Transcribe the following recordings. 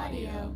Audio.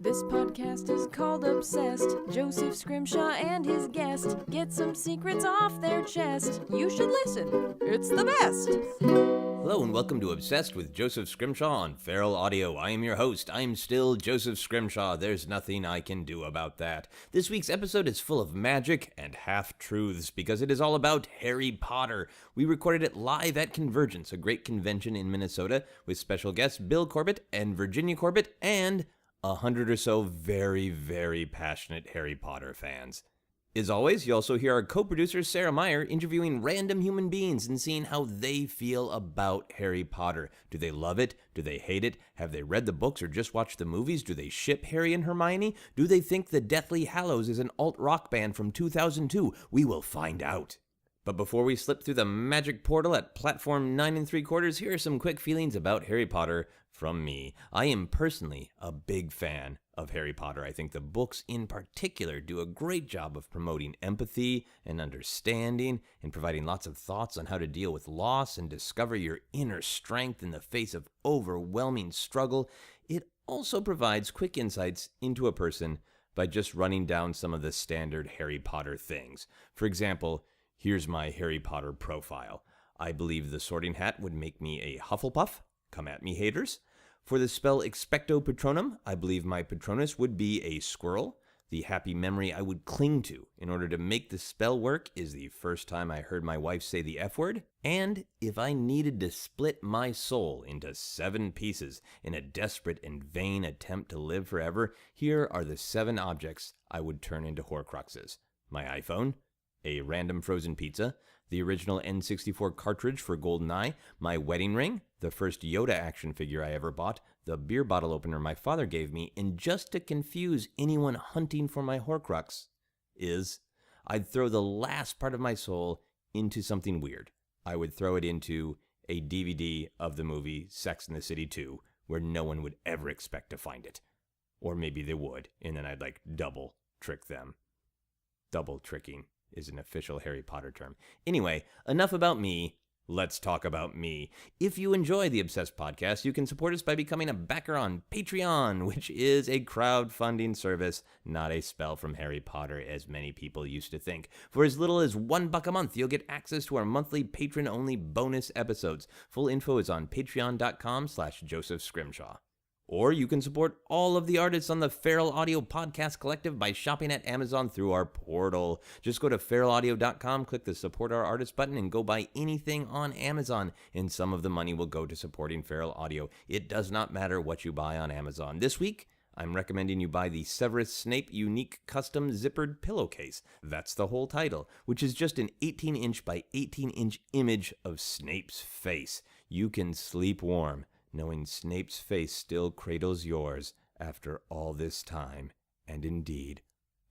This podcast is called Obsessed. Joseph Scrimshaw and his guest get some secrets off their chest. You should listen. It's the best. Hello and welcome to Obsessed with Joseph Scrimshaw on Feral Audio. I am your host. I'm still Joseph Scrimshaw. There's nothing I can do about that. This week's episode is full of magic and half-truths because it is all about Harry Potter. We recorded it live at CONvergence, a great convention in Minnesota, with special guests Bill Corbett and Virginia Corbett and 100 or so very, very passionate Harry Potter fans. As always, you also hear our co-producer Sarah Meyer interviewing random human beings and seeing how they feel about Harry Potter. Do they love it? Do they hate it? Have they read the books or just watched the movies? Do they ship Harry and Hermione? Do they think the Deathly Hallows is an alt-rock band from 2002? We will find out. But before we slip through the magic portal at platform 9 3/4, here are some quick feelings about Harry Potter from me. I am personally a big fan of Harry Potter. I think the books in particular do a great job of promoting empathy and understanding and providing lots of thoughts on how to deal with loss and discover your inner strength in the face of overwhelming struggle. It also provides quick insights into a person by just running down some of the standard Harry Potter things. For example, here's my Harry Potter profile. I believe the Sorting Hat would make me a Hufflepuff. Come at me, haters. For the spell Expecto Patronum, I believe my Patronus would be a squirrel. The happy memory I would cling to in order to make the spell work is the first time I heard my wife say the F word. And if I needed to split my soul into 7 pieces in a desperate and vain attempt to live forever, here are the 7 objects I would turn into Horcruxes. My iPhone, a random frozen pizza, the original N64 cartridge for GoldenEye, my wedding ring, the first Yoda action figure I ever bought, the beer bottle opener my father gave me, and just to confuse anyone hunting for my Horcrux I'd throw the last part of my soul into something weird. I would throw it into a DVD of the movie Sex and the City 2, where no one would ever expect to find it. Or maybe they would, and then I'd double trick them. Double tricking is an official Harry Potter term. Anyway, enough about me. Let's talk about me. If you enjoy the Obsessed podcast, you can support us by becoming a backer on Patreon, which is a crowdfunding service, not a spell from Harry Potter, as many people used to think. For as little as $1 a month, you'll get access to our monthly patron-only bonus episodes. Full info is on patreon.com/Joseph Scrimshaw. Or you can support all of the artists on the Feral Audio Podcast Collective by shopping at Amazon through our portal. Just go to feralaudio.com, click the Support Our Artist button, and go buy anything on Amazon, and some of the money will go to supporting Feral Audio. It does not matter what you buy on Amazon. This week, I'm recommending you buy the Severus Snape Unique Custom Zippered Pillowcase. That's the whole title, which is just an 18-inch by 18-inch image of Snape's face. You can sleep warm, knowing Snape's face still cradles yours after all this time, and indeed,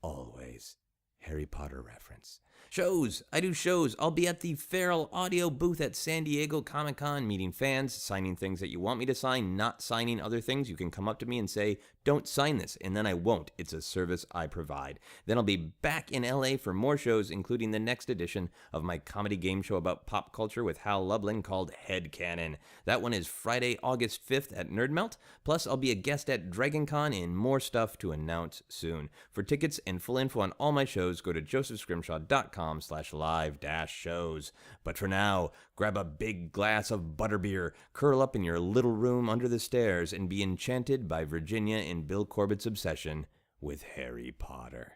always. Harry Potter reference. Shows. I do shows. I'll be at the Feral Audio booth at San Diego Comic-Con, meeting fans, signing things that you want me to sign, not signing other things. You can come up to me and say, don't sign this, and then I won't. It's a service I provide. Then I'll be back in LA for more shows, including the next edition of my comedy game show about pop culture with Hal Lublin called Headcanon. That one is Friday, August 5th at Nerdmelt. Plus, I'll be a guest at DragonCon and more stuff to announce soon. For tickets and full info on all my shows, go to josephscrimshaw.com/live-shows. But for now, grab a big glass of butterbeer, curl up in your little room under the stairs, and be enchanted by Virginia and Bill Corbett's obsession with Harry Potter.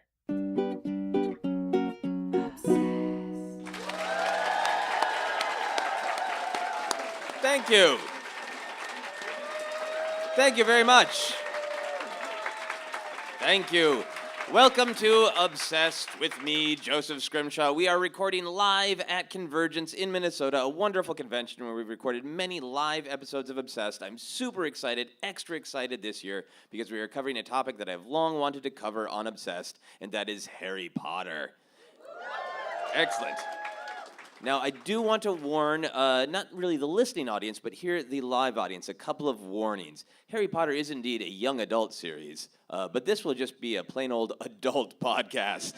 Thank you. Thank you very much. Thank you. Welcome to Obsessed with me, Joseph Scrimshaw. We are recording live at CONvergence in Minnesota, a wonderful convention where we've recorded many live episodes of Obsessed. I'm super excited, extra excited this year, because we are covering a topic that I've long wanted to cover on Obsessed, and that is Harry Potter. Excellent. Now, I do want to warn, not really the listening audience, but here the live audience, a couple of warnings. Harry Potter is indeed a young adult series, but this will just be a plain old adult podcast.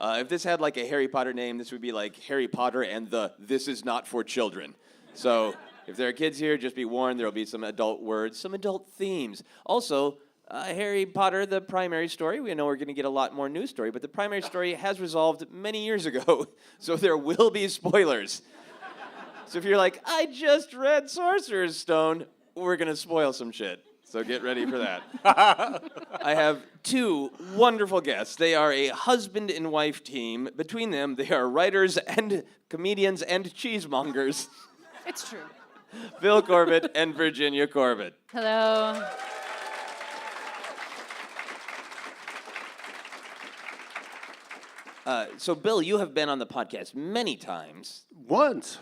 If this had like a Harry Potter name, this would be like Harry Potter and the This Is Not for Children. So If there are kids here, just be warned, there will be some adult words, some adult themes. Also, Harry Potter, the primary story, we know we're going to get a lot more news story, but the primary story has resolved many years ago, so there will be spoilers. So if you're like, I just read Sorcerer's Stone, we're going to spoil some shit. So get ready for that. I have two wonderful guests. They are a husband and wife team. Between them, they are writers and comedians and cheesemongers. It's true. Bill Corbett and Virginia Corbett. Hello. So, Bill, you have been on the podcast many times. Once.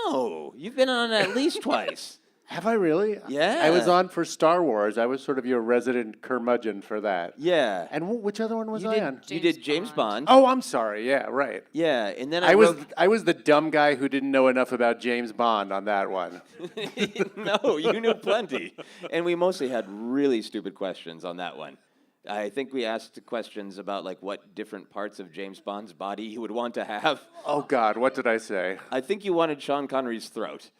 No, you've been on at least twice. Have I really? Yeah. I was on for Star Wars. I was sort of your resident curmudgeon for that. Yeah. And which other one was I on? You did James Bond. Oh, I'm sorry. Yeah, right. Yeah, and then I was the dumb guy who didn't know enough about James Bond on that one. No, you knew plenty. And we mostly had really stupid questions on that one. I think we asked questions about like what different parts of James Bond's body you would want to have. Oh God, what did I say? I think you wanted Sean Connery's throat.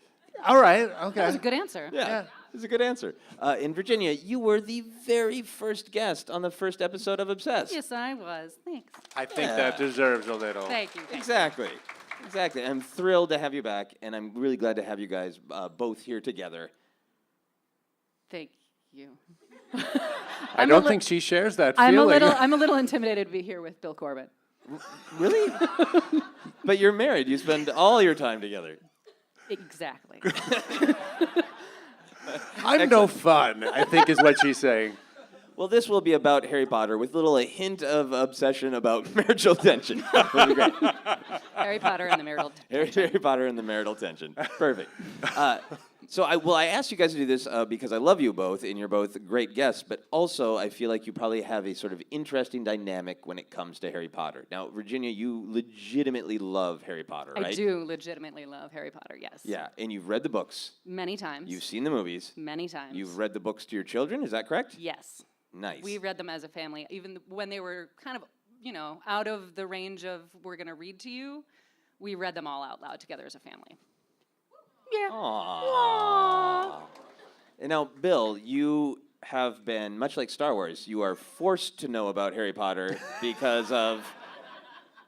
All right, okay. That was a good answer. Yeah. It's a good answer. In Virginia, you were the very first guest on the first episode of Obsessed. Yes, I was. Thanks. I think that deserves a little. Thank you. Exactly. I'm thrilled to have you back, and I'm really glad to have you guys both here together. Thank you. I don't think she shares that feeling. I'm a little intimidated to be here with Bill Corbett. Really? But you're married. You spend all your time together. Exactly. I'm no fun, I think is what she's saying. Well, this will be about Harry Potter with a hint of obsession about marital tension. That'll be great. Harry Potter and the marital tension. Harry Potter and the marital tension. Perfect. So I asked you guys to do this because I love you both, and you're both great guests, but also I feel like you probably have a sort of interesting dynamic when it comes to Harry Potter. Now, Virginia, you legitimately love Harry Potter, right? I do legitimately love Harry Potter, yes. Yeah, and you've read the books. Many times. You've seen the movies. Many times. You've read the books to your children, is that correct? Yes. Nice. We read them as a family, even when they were kind of, out of the range of we're going to read to you. We read them all out loud together as a family. Yeah. Aww. And now, Bill, you have been, much like Star Wars, you are forced to know about Harry Potter because of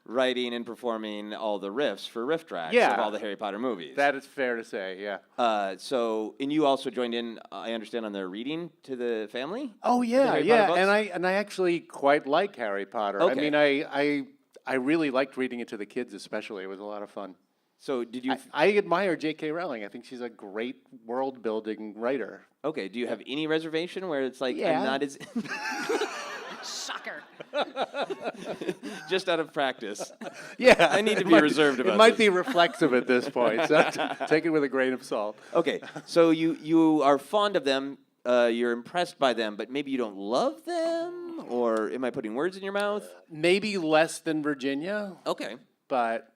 writing and performing all the riffs for RiffTrax of all the Harry Potter movies. That is fair to say, yeah. And you also joined in, I understand, on the reading to the family? Oh, yeah, Harry Potter books? and I actually quite like Harry Potter. Okay. I mean, I really liked reading it to the kids especially. It was a lot of fun. So did you... I admire J.K. Rowling. I think she's a great world-building writer. Okay, do you have any reservation where it's like, Yeah. I'm not as... Shocker. Just out of practice. Yeah. I need to be reserved about It might this. be reflexive at this point, so take it with a grain of salt. Okay, so you are fond of them, you're impressed by them, but maybe you don't love them? Or am I putting words in your mouth? Maybe less than Virginia, Okay. but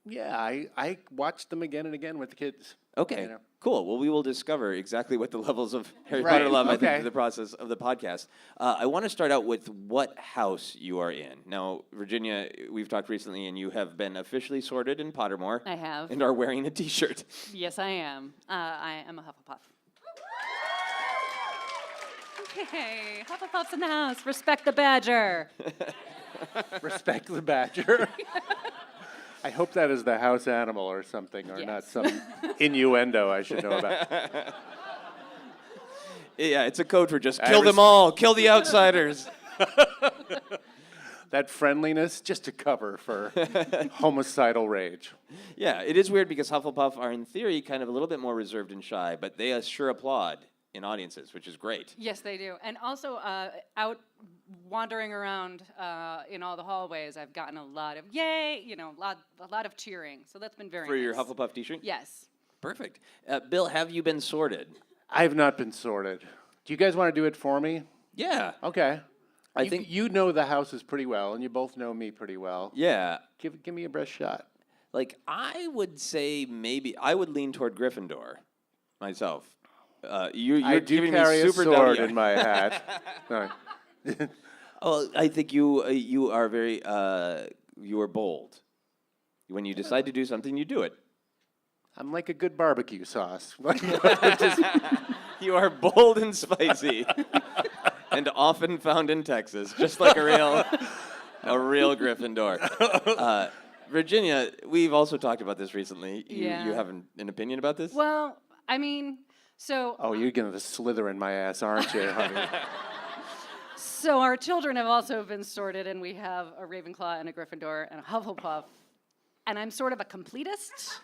yeah, I watched them again and again with the kids. Okay, You know. cool. Well, we will discover exactly what the levels of Harry Right, Potter love, I think, okay. through the process of the podcast. I want to start out with what house you are in. Now, Virginia, we've talked recently, and you have been officially sorted in Pottermore. I have. And are wearing a T-shirt. Yes, I am. I am a Hufflepuff. Okay, Hufflepuff's in the house. Respect the badger. Respect the badger. I hope that is the house animal or something, or Yes. not some innuendo I should know about. Yeah, it's a code for just kill them all, kill the outsiders. That friendliness, just a cover for homicidal rage. Yeah, it is weird because Hufflepuff are, in theory, kind of a little bit more reserved and shy, but they sure applaud in audiences, which is great. Yes, they do. And also, out wandering around in all the hallways, I've gotten a lot of yay, a lot of cheering. So that's been very For nice. your Hufflepuff T-shirt? Yes. Perfect. Bill, have you been sorted? I have not been sorted. Do you guys want to do it for me? Yeah. Okay. I think... you know the houses pretty well, and you both know me pretty well. Yeah. Give me a best shot. Like, I would say maybe... I would lean toward Gryffindor myself. You're I do giving carry me a super sword W. in my hat. No. Oh, I think you are very... you are bold. When you decide to do something, you do it. I'm like a good barbecue sauce. You are bold and spicy, and often found in Texas, just like a real Gryffindor. Virginia, we've also talked about this recently. You have an opinion about this? Well, I mean, so... Oh, you're going to slither in my ass, aren't you, honey? So our children have also been sorted, and we have a Ravenclaw and a Gryffindor and a Hufflepuff, and I'm sort of a completist.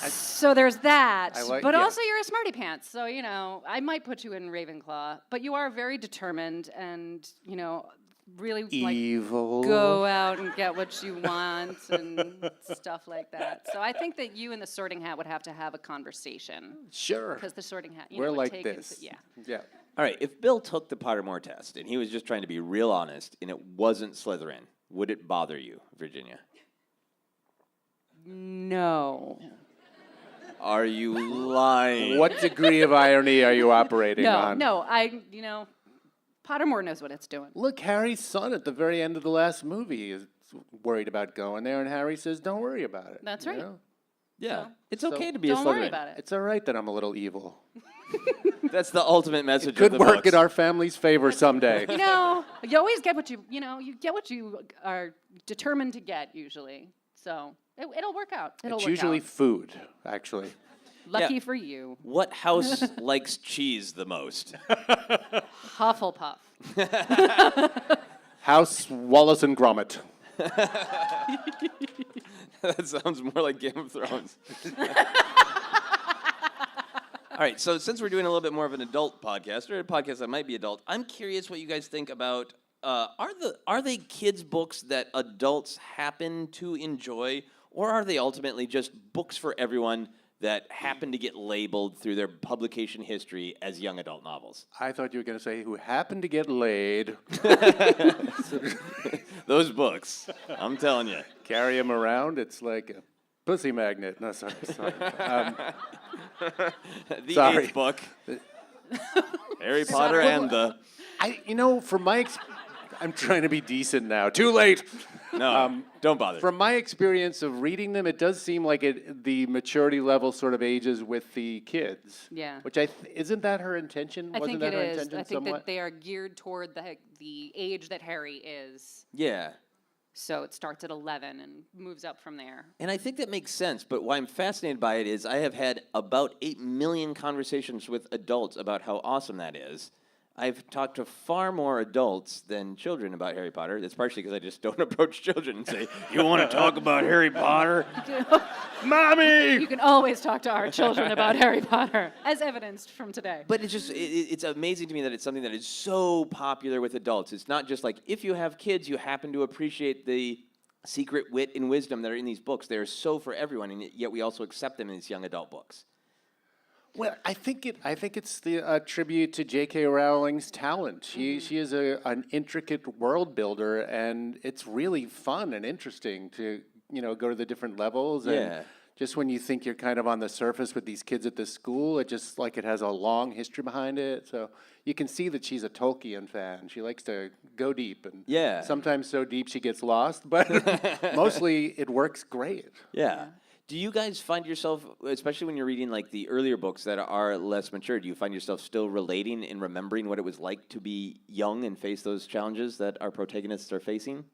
So there's that. But also you're a smarty pants, so, you know, I might put you in Ravenclaw, but you are very determined and, you know, really evil. Like go out and get what you want and stuff like that. So I think that you and the Sorting Hat would have to have a conversation. Sure. Because the Sorting Hat, we're like this. Yeah. All right, if Bill took the Pottermore test and he was just trying to be real honest and it wasn't Slytherin, would it bother you, Virginia? No. Are you lying? What degree of irony are you operating on? No, Pottermore knows what it's doing. Look, Harry's son at the very end of the last movie is worried about going there, and Harry says, don't worry about it. That's right. know? Yeah, So- it's okay to be a Slytherin. Don't worry about it. It's all right that I'm a little evil. That's the ultimate message Could of the work books. in our family's favor someday. You know, you always get what you get what you are determined to get usually. So it'll work out. It's usually food, actually. Lucky Yeah. for you. What house likes cheese the most? Hufflepuff. House Wallace and Gromit. That sounds more like Game of Thrones. All right, so since we're doing a little bit more of an adult podcast, or a podcast that might be adult, I'm curious what you guys think about, are they kids' books that adults happen to enjoy, or are they ultimately just books for everyone that happen to get labeled through their publication history as young adult novels? I thought you were going to say who happened to get laid. Those books, I'm telling you. Carry them around. It's like a pussy magnet. No, sorry. The Sorry. 8th book. Harry Potter and the... I'm trying to be decent now. Too late. No, don't bother. From my experience of reading them, it does seem like the maturity level sort of ages with the kids. Yeah. Which isn't that her intention? I Wasn't think that it her is. intention I think somewhat? that they are geared toward the age that Harry is. Yeah. So it starts at 11 and moves up from there. And I think that makes sense, but why I'm fascinated by it is I have had about 8 million conversations with adults about how awesome that is. I've talked to far more adults than children about Harry Potter. That's partially because I just don't approach children and say, you want to talk about Harry Potter? Mommy! You can always talk to our children about Harry Potter, as evidenced from today. But it's just, it's amazing to me that it's something that is so popular with adults. It's not just like, if you have kids, you happen to appreciate the secret wit and wisdom that are in these books. They are so for everyone, and yet we also accept them in these young adult books. Well, I think it's the tribute to J.K. Rowling's talent. She is an intricate world builder, and it's really fun and interesting to go to the different levels. Yeah. And just when you think you're kind of on the surface with these kids at this school, it has a long history behind it. So you can see that she's a Tolkien fan. She likes to go deep, and sometimes so deep she gets lost, but mostly it works great. Yeah. Do you guys find yourself, especially when you're reading like the earlier books that are less mature, do you find yourself still relating and remembering what it was like to be young and face those challenges that our protagonists are facing?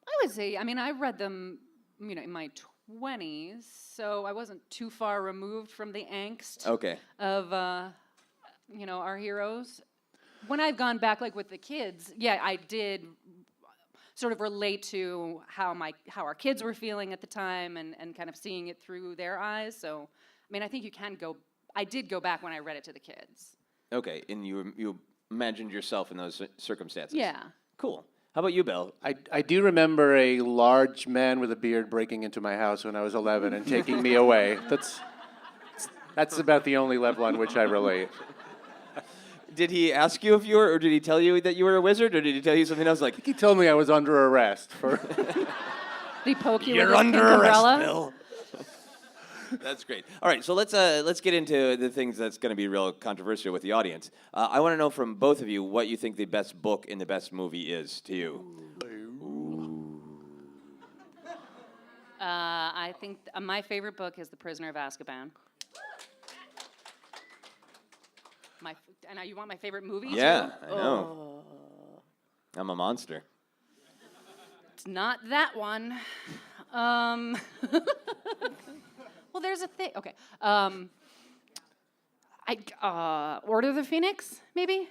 I would say, I read them, in my 20s, so I wasn't too far removed from the angst of, our heroes. When I've gone back, like with the kids, I did sort of relate to how our kids were feeling at the time and kind of seeing it through their eyes. So, I think I did go back when I read it to the kids. Okay, and you imagined yourself in those circumstances. Yeah. Cool. How about you, Bill? I do remember a large man with a beard breaking into my house when I was 11 and taking me away. That's about the only level on which I relate. Did he ask you if you were, or did he tell you that you were a wizard, or did he tell you something else? Like, He told me I was under arrest for. Did he poke you you're with his under pink arrest, umbrella? Bill. That's great. All right, so let's get into the things that's going to be real controversial with the audience. I want to know from both of you what you think the best book and the best movie is to you. I think my favorite book is The Prisoner of Azkaban. And you want my favorite movie? Yeah, too? I know. I'm a monster. It's not that one. Well, there's a thing. Okay. Order of the Phoenix, maybe?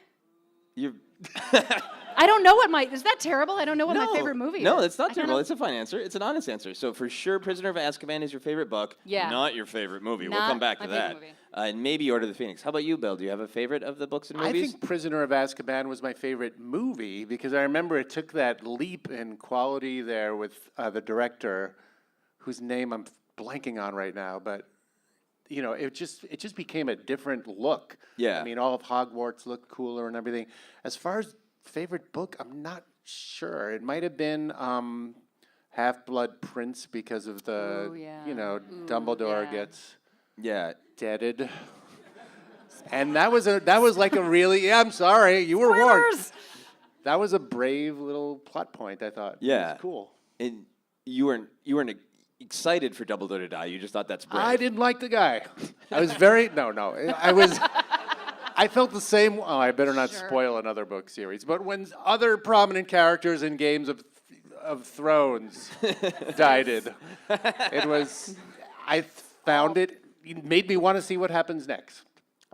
I don't know what is that terrible? I don't know what my favorite movie is. No, it's not terrible. It's a fine answer. It's an honest answer. So for sure, Prisoner of Azkaban is your favorite book. Yeah. Not your favorite movie. We'll Not come back my to favorite that. movie. And maybe Order of the Phoenix. How about you, Bill? Do you have a favorite of the books and movies? I think Prisoner of Azkaban was my favorite movie because I remember it took that leap in quality there with the director, whose name I'm blanking on right now, but it just became a different look. Yeah. I mean, all of Hogwarts looked cooler and everything. As far as favorite book, I'm not sure. It might have been Half-Blood Prince because of the, Dumbledore gets deaded. And that was like a really, I'm sorry, you were warned. That was a brave little plot point, I thought. Yeah. It was cool. And you weren't excited for Dumbledore to die. You just thought that's brave. I didn't like the guy. I was I felt the same. Oh, I better not spoil another book series. But when other prominent characters in Games of Thrones died, I found it made me want to see what happens next.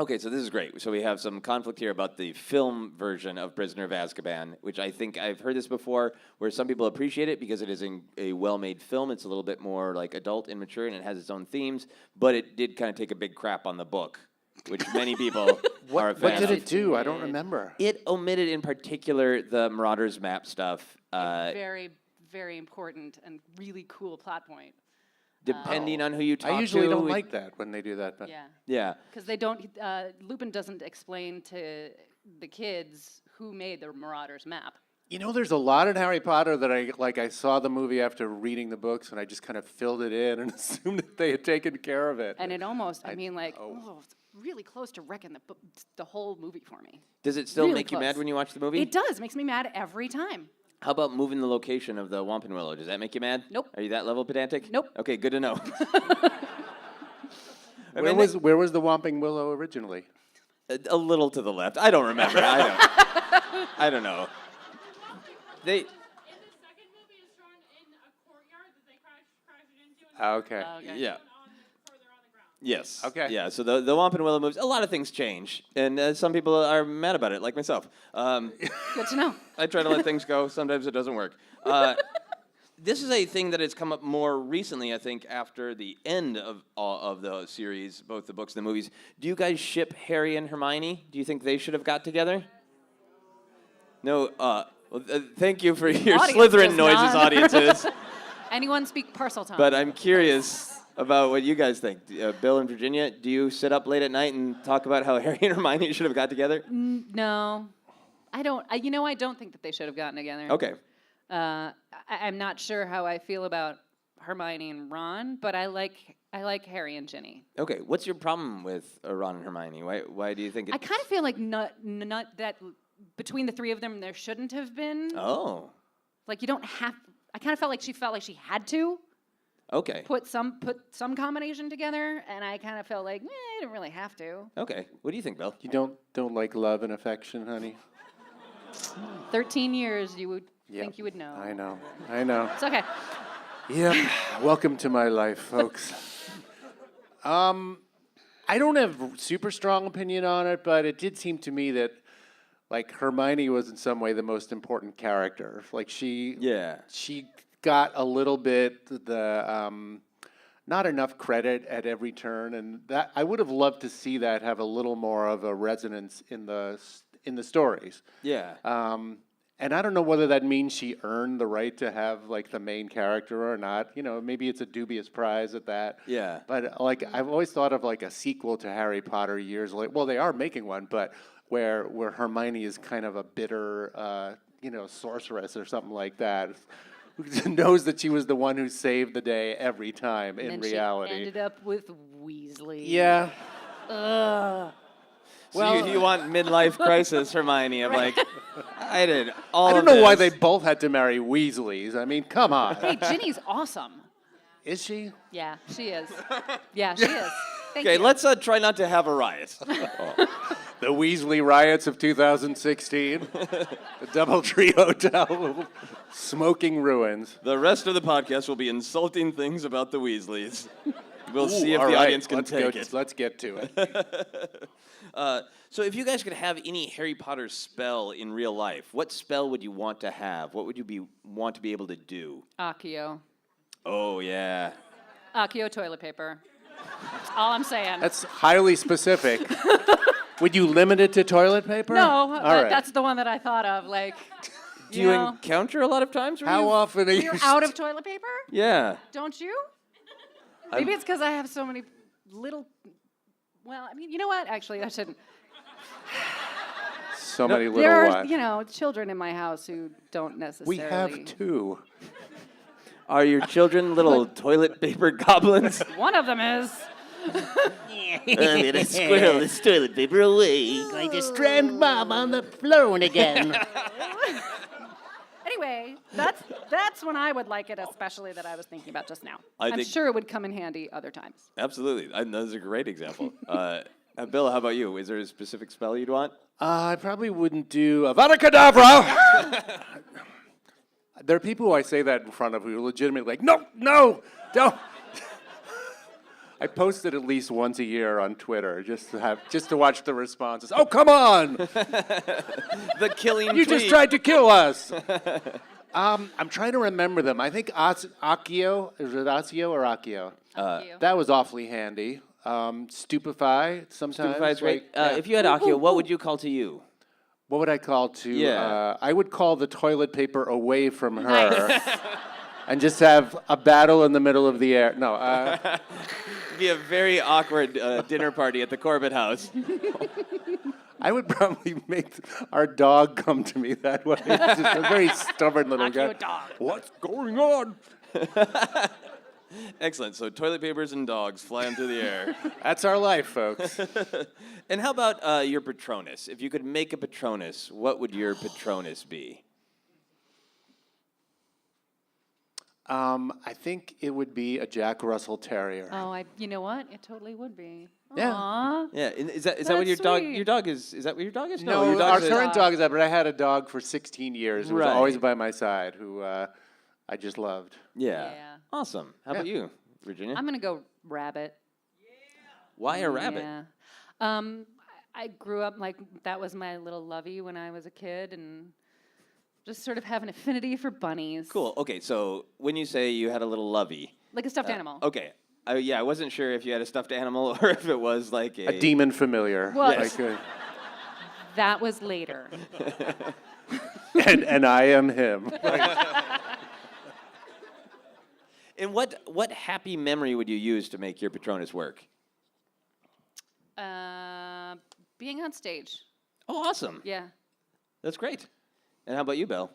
Okay, so this is great. So we have some conflict here about the film version of Prisoner of Azkaban, which I think I've heard this before, where some people appreciate it because it is a well-made film. It's a little bit more like adult and mature, and it has its own themes. But it did kind of take a big crap on the book, which many people are a fan What did of. it do? I don't remember. It omitted, in particular, the Marauders map stuff. Very, very important and really cool plot point. Depending on who you talk to. I usually don't like that when they do that. But Yeah. Because they don't, Lupin doesn't explain to the kids who made the Marauders map. there's a lot in Harry Potter that I saw the movie after reading the books, and I just kind of filled it in and assumed that they had taken care of it. And it almost, it's really close to wrecking the whole movie for me. Does it still Really make you close. mad when you watch the movie? It does. Makes me mad every time. How about moving the location of the Whomping Willow? Does that make you mad? Nope. Are you that level pedantic? Nope. Okay, good to know. Where was the Whomping Willow originally? A little to the left. I don't remember. I don't know. They. In the second movie, it's shown in a courtyard that they crashed into. Okay. Yeah. Further on the ground. Yes. Okay. Yeah. So the Whomping Willow moves. A lot of things change, and some people are mad about it, like myself. Good to know. I try to let things go. Sometimes it doesn't work. This is a thing that has come up more recently, I think, after the end of all of the series, both the books and the movies. Do you guys ship Harry and Hermione? Do you think they should have got together? No. Thank you for your Audience Slytherin does noises, not. audiences. Anyone speak parcel tongue? But I'm curious about what you guys think. Bill and Virginia, do you sit up late at night and talk about how Harry and Hermione should have got together? No. I don't. I don't think that they should have gotten together. Okay. I'm not sure how I feel about Hermione and Ron, but I like Harry and Ginny. Okay. What's your problem with Ron and Hermione? Why do you think I kind of feel like not that between the three of them there shouldn't have been. Oh. Like you don't have. I kind of felt like she had to. Okay. Put some combination together, and I kind of felt like I didn't really have to. Okay. What do you think, Bill? You don't like love and affection, honey? 13 years, you would think you would know. I know. It's okay. Yep. Welcome to my life, folks. I don't have super strong opinion on it, but it did seem to me that Hermione was in some way the most important character. She got a little bit not enough credit at every turn, and that I would have loved to see that have a little more of a resonance in the stories. Yeah. And I don't know whether that means she earned the right to have the main character or not. Maybe it's a dubious prize at that. Yeah. But I've always thought of a sequel to Harry Potter years later. Well, they are making one, but where Hermione is kind of a bitter, sorceress or something like that, who knows that she was the one who saved the day every time in reality. She ended up with Weasley. Yeah. So you want midlife crisis, Hermione, of I did all I don't of know why this. they both had to marry Weasleys. I mean, come on. Hey, Ginny's awesome. Is she? Yeah, she is. Yeah, she is. Thank Okay, you. let's try not to have a riot. The Weasley riots of 2016. The Doubletree Hotel. Smoking ruins. The rest of the podcast will be insulting things about the Weasleys. We'll see if All the right, audience can take it. Let's get to it. So if you guys could have any Harry Potter spell in real life, what spell would you want to have? What would you want to be able to do? Accio. Oh, yeah. Accio toilet paper. That's all I'm saying. That's highly specific. Would you limit it to toilet paper? No, All but right. that's the one that I thought of. Like, Do you encounter a lot of times? How often are you you're out of toilet paper? Yeah. Don't you? Maybe it's because I have so many little. Well, I mean, you know what? Actually, I shouldn't. So many little There what? are, children in my house who don't necessarily. We have 2. Are your children little toilet paper goblins? One of them is. I'm gonna squirrel this toilet paper away. Going to strand Mom on the phone again. Anyway, that's when I would like it, especially that I was thinking about just now. I'm think- sure it would come in handy other times. Absolutely. That's a great example. Bill, how about you? Is there a specific spell you'd want? I probably wouldn't do Avada Kedavra. There are people who I say that in front of who are legitimately like, no, don't. I post it at least once a year on Twitter just to watch the responses. Oh, come on! The killing You tweet. just tried to kill us. I'm trying to remember them. I think Accio, is it Accio or Accio? Accio. That was awfully handy. Stupefy sometimes. Stupefy is great. yeah. If you had Accio, what would you call to you? What would I call to? Yeah. I would call the toilet paper away from her, and just have a battle in the middle of the air. No. It'd be a very awkward dinner party at the Corbett house. I would probably make our dog come to me that way. It's just a very stubborn little guy. Accio dog. What's going on? Excellent. So toilet papers and dogs flying through the air. That's our life, folks. And how about your Patronus? If you could make a Patronus, what would your Patronus be? I think it would be a Jack Russell Terrier. Oh, you know what? It totally would be. Yeah. Aw. Yeah, and is that what your dog? sweet. Your dog is? Is that what your dog is? No, your our dog's current dog is that, but I had a dog for 16 years who was Right. always by my side, who I just loved. Yeah. Yeah. Awesome. How about you, Virginia? I'm gonna go rabbit. Why a rabbit? Yeah. I grew up like that was my little lovey when I was a kid, and just sort of have an affinity for bunnies. Cool. Okay, so when you say you had a little lovey, Like a stuffed animal. okay. Yeah, I wasn't sure if you had a stuffed animal or if it was like A demon familiar. Well- Yes. That was later. And I am him. And what happy memory would you use to make your Patronus work? Being on stage. Oh, awesome. Yeah. That's great. And how about you, Bill?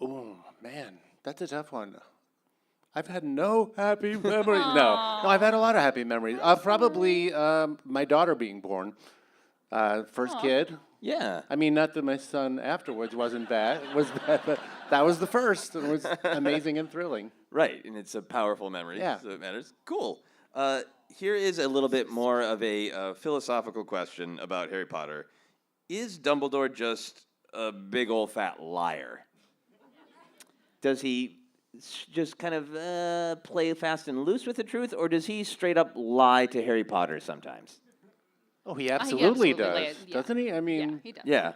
Oh, man, that's a tough one. I've had no happy memories. No, I've had a lot of happy memories. Probably my daughter being born. First kid. Yeah. I mean, not that my son afterwards wasn't bad. It was bad, but that was the first. It was amazing and thrilling. Right, and it's a powerful memory, Yeah. so it matters. Cool. Here is a little bit more of a philosophical question about Harry Potter. Is Dumbledore just a big old fat liar? Does he just kind of play fast and loose with the truth, or does he straight up lie to Harry Potter sometimes? Oh, he absolutely does, lies, yeah. doesn't he? I Yeah, mean, he does. Yeah.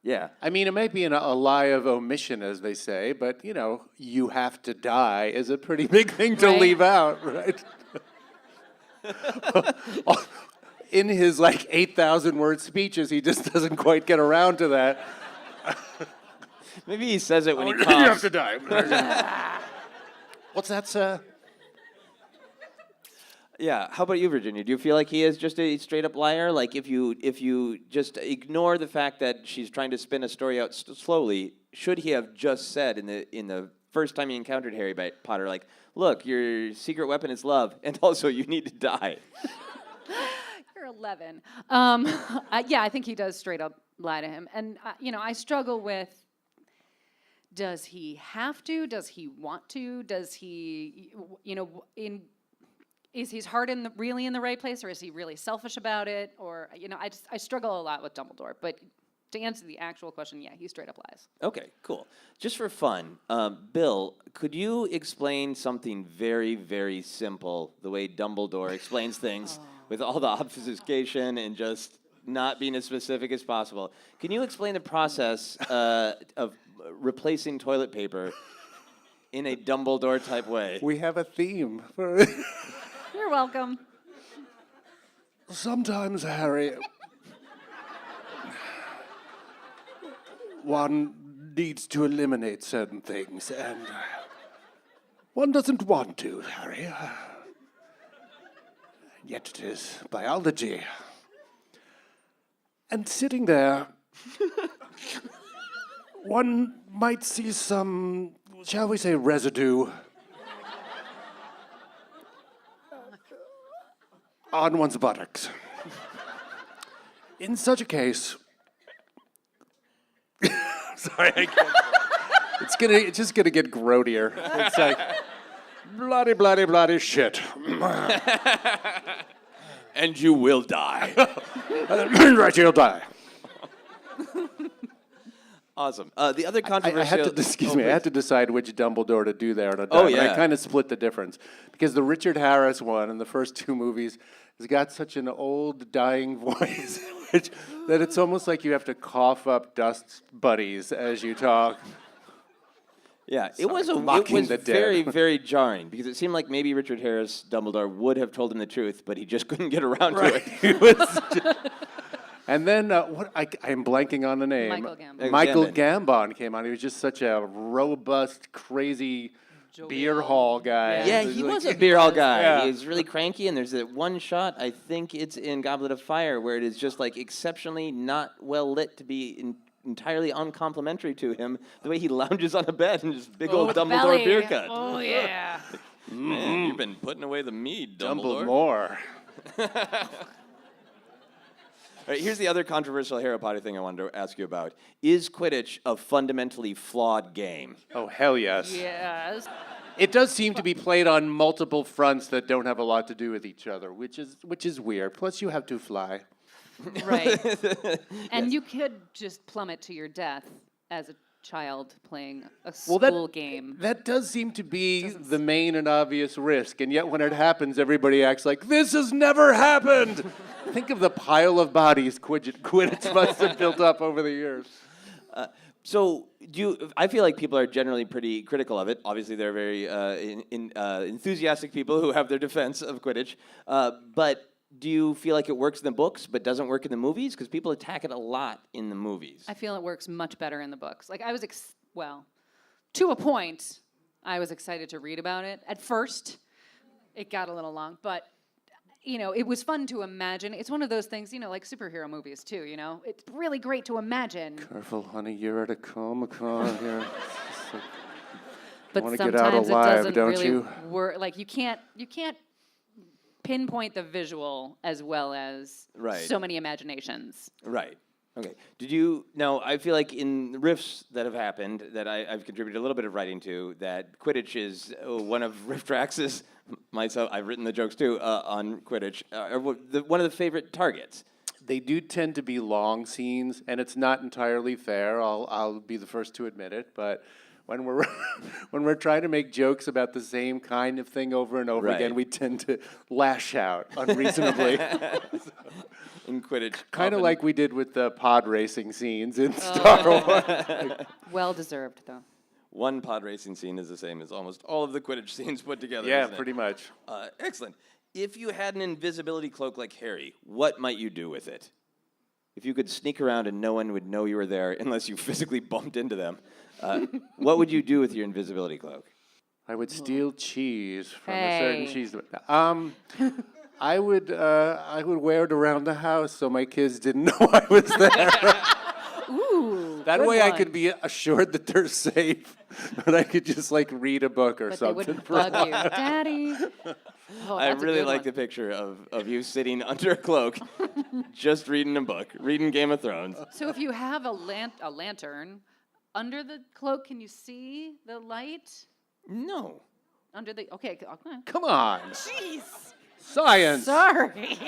Yeah. I mean, it might be a lie of omission, as they say, but you have to die is a pretty big thing to Right. leave out, right? In his 8,000 word speeches, he just doesn't quite get around to that. Maybe he says it when he You have coughs. to die. What's that, sir? Yeah. How about you, Virginia? Do you feel like he is just a straight up liar? Like if you just ignore the fact that she's trying to spin a story out slowly, should he have just said in the first time he encountered Harry Potter, like, look, your secret weapon is love, and also you need to die? You're 11. Yeah, I think he does straight up lie to him. And, I struggle with does he have to? Does he want to? Does he, is his heart really in the right place, or is he really selfish about it? Or, I struggle a lot with Dumbledore, but to answer the actual question, yeah, he straight up lies. Okay, cool. Just for fun, Bill, could you explain something very, very simple, the way Dumbledore explains things with all the obfuscation and just not being as specific as possible? Can you explain the process of replacing toilet paper in a Dumbledore-type way? We have a theme. For You're welcome. Sometimes, Harry, one needs to eliminate certain things, and one doesn't want to, Harry. Yet it is biology. And sitting there, one might see some, shall we say, residue on one's buttocks. In such a case, sorry, I can't. It's just gonna get grodier. It's like bloody shit. And you will die. Right, you'll die. Awesome. The other controversial... I had to decide which Dumbledore to do there on a dime. Oh, yeah. And I kind of split the difference. Because the Richard Harris one in the first two movies has got such an old, dying voice that it's almost like you have to cough up dust buddies as you talk. Yeah, it was mocking the dead. very, very jarring because it seemed like maybe Richard Harris, Dumbledore, would have told him the truth, but he just couldn't get around to it. And then, I'm blanking on the name. Michael Gambon. Michael Gambon came on. He was just such a robust, crazy beer hall guy. Yeah, he was a beer hall guy. Yeah. He was really cranky, and there's that one shot, I think it's in Goblet of Fire, where it is just like exceptionally not well lit to be entirely uncomplimentary to him, the way he lounges on a bed and just big old Dumbledore belly. beer cut. Oh, yeah. Man, you've been putting away the mead, Dumbledore. Dumbledore. All right, here's the other controversial Harry Potter thing I wanted to ask you about. Is Quidditch a fundamentally flawed game? Oh, hell yes. Yes. It does seem to be played on multiple fronts that don't have a lot to do with each other, which is weird. Plus, you have to fly. Right. And you could just plummet to your death as a child playing a school game. That does seem to be the main and obvious risk, and yet when it happens, everybody acts like, this has never happened! Think of the pile of bodies Quidditch must have built up over the years. I feel like people are generally pretty critical of it. Obviously, they're very enthusiastic people who have their defense of Quidditch. But do you feel like it works in the books but doesn't work in the movies? Because people attack it a lot in the movies. I feel it works much better in the books. Like, I was, to a point, I was excited to read about it. At first, it got a little long, but, it was fun to imagine. It's one of those things, like superhero movies, too, It's really great to imagine. Careful, honey, you're at a Comic-Con here. But want to sometimes get out alive, it doesn't don't really you? work. Like, you can't pinpoint the visual as well as so many imaginations. Right. Okay. Now, I feel like in the riffs that have happened, that I've contributed a little bit of writing to, that Quidditch is one of RiffTrax's, myself, I've written the jokes too, on Quidditch, one of the favorite targets. They do tend to be long scenes, and it's not entirely fair. I'll be the first to admit it, but when we're trying to make jokes about the same kind of thing over and over again, we tend to lash out unreasonably. In Quidditch. Kind of like we did with the pod racing scenes in Star Wars. Well deserved, though. One pod racing scene is the same as almost all of the Quidditch scenes put together. Yeah, isn't it? pretty much. Excellent. If you had an invisibility cloak like Harry, what might you do with it? If you could sneak around and no one would know you were there unless you physically bumped into them, what would you do with your invisibility cloak? I would steal cheese from a certain cheese. I would wear it around the house so my kids didn't know I was there. Ooh, that way I could be assured that they're safe, but I could just read a book or something. They wouldn't bug you, Daddy. Oh, I really like the picture of you sitting under a cloak, just reading a book, reading Game of Thrones. So if you have a lantern, under the cloak, can you see the light? No. Under the, okay. Come on. Jeez. Science. Sorry.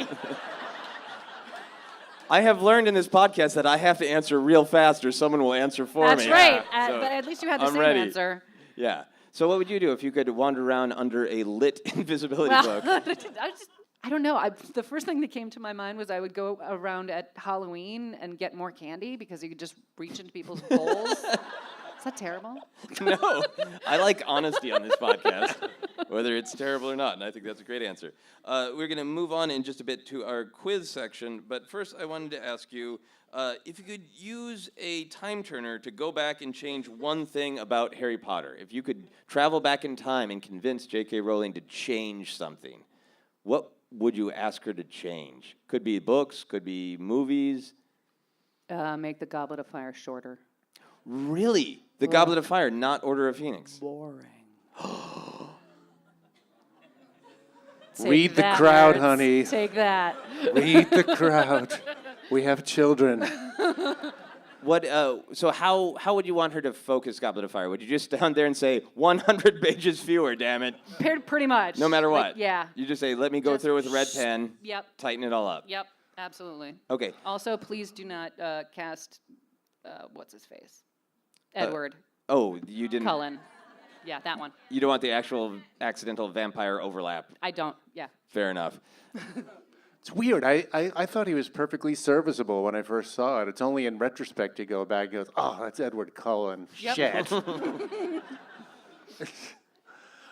I have learned in this podcast that I have to answer real fast or someone will answer for That's me. right. So But at least you had the I'm same ready. answer. Yeah. So what would you do if you could wander around under a lit invisibility cloak? I don't know. The first thing that came to my mind was I would go around at Halloween and get more candy because you could just reach into people's bowls. Is that terrible? No. I like honesty on this podcast, whether it's terrible or not, and I think that's a great answer. We're going to move on in just a bit to our quiz section, but first I wanted to ask you if you could use a time turner to go back and change one thing about Harry Potter. If you could travel back in time and convince J.K. Rowling to change something, what would you ask her to change? Could be books, could be movies. Make the Goblet of Fire shorter. Really? The Goblet of Fire, not Order of Phoenix. Boring. Read the crowd, nerds. honey. Take that. Read the crowd. We have children. What? So how would you want her to focus Goblet of Fire? Would you just stand there and say 100 pages fewer? Damn it! Pretty much. No matter what. Yeah. You just say, let me go Just through with a red pen. Yep. Tighten it all up. Yep. Absolutely. Okay. Also, please do not cast what's his face, Edward Oh, you didn't. Cullen. Yeah, that one. You don't want the actual accidental vampire overlap. I don't. Yeah. Fair enough. It's weird. I thought he was perfectly serviceable when I first saw it. It's only in retrospect you go back and goes, oh, that's Edward Cullen. Yep. Shit.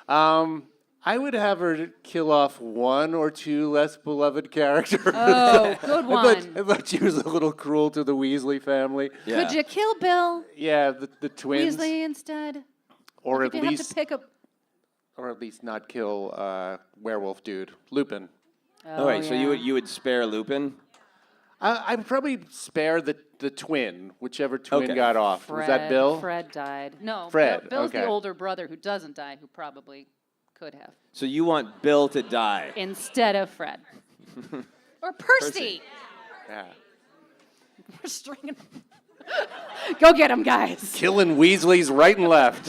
I would have her kill off one or two less beloved characters. Oh, good one. I thought she was a little cruel to the Weasley family. Yeah. Could you kill Bill Yeah, the twins. Weasley instead? Or If at you have least to pick a. or at least not kill werewolf dude. Lupin. All right. So you would spare Lupin. I'd probably spare the twin, whichever twin Okay. got off. Was that Bill? Fred died. No, Fred, Bill's okay. the older brother who doesn't die, who probably could have. So you want Bill to die. Instead of Fred. Or Percy. Yeah. We're stringing. Go get him, guys. Killing Weasleys right and left.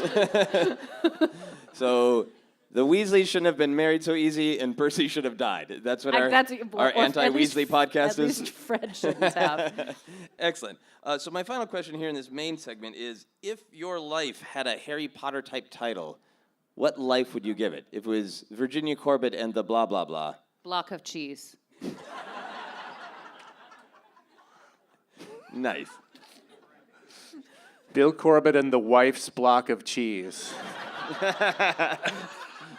So the Weasleys shouldn't have been married so easy, and Percy should have died. That's what our Or anti-Weasley podcast At is. least Fred shouldn't have. Excellent. So my final question here in this main segment is, if your life had a Harry Potter type title, what life would you give it? If it was Virginia Corbett and the blah, blah, blah. Block of cheese. Nice. Bill Corbett and the wife's block of cheese.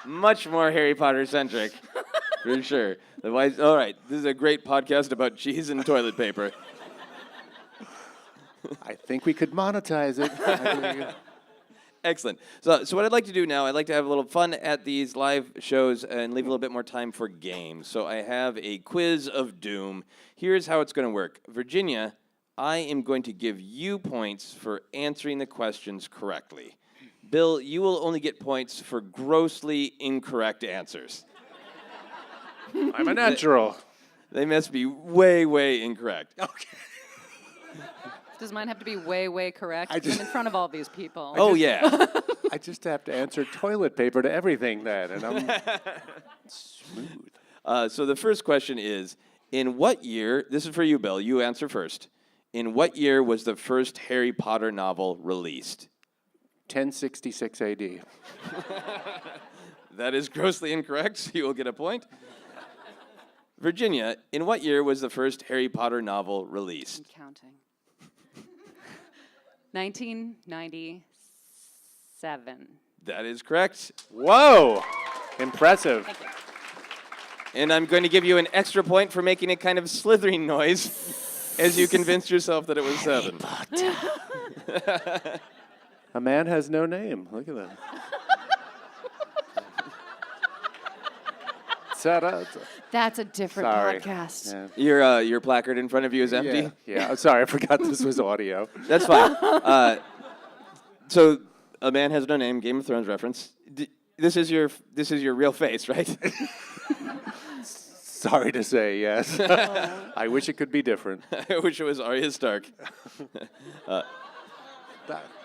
Much more Harry Potter centric, for sure. The wife. All right, this is a great podcast about cheese and toilet paper. I think we could monetize it. Excellent. So what I'd like to do now, I'd like to have a little fun at these live shows and leave a little bit more time for games. So I have a quiz of doom. Here's how it's going to work. Virginia, I am going to give you points for answering the questions correctly. Bill, you will only get points for grossly incorrect answers. I'm a natural. They must be way, way incorrect. Okay. Does mine have to be way, way correct? I'm in front of all these people. Oh, yeah. I just have to answer toilet paper to everything then, and I'm smooth. So the first question is, in what year, this is for you, Bill, you answer first. In what year was the first Harry Potter novel released? 1066 AD. That is grossly incorrect, so you will get a point. Virginia, in what year was the first Harry Potter novel released? I'm counting. 1997. That is correct. Whoa! Impressive. Thank you. And I'm going to give you an extra point for making a kind of slithering noise as you convinced yourself that it was 7. A man has no name. Look at that. That's a different Sorry. podcast. Yeah. Your placard in front of you is empty? Yeah. I'm sorry, I forgot this was audio. That's fine. So, a man has no name, Game of Thrones reference. This is your real face, right? Sorry to say, yes. I wish it could be different. I wish it was Arya Stark.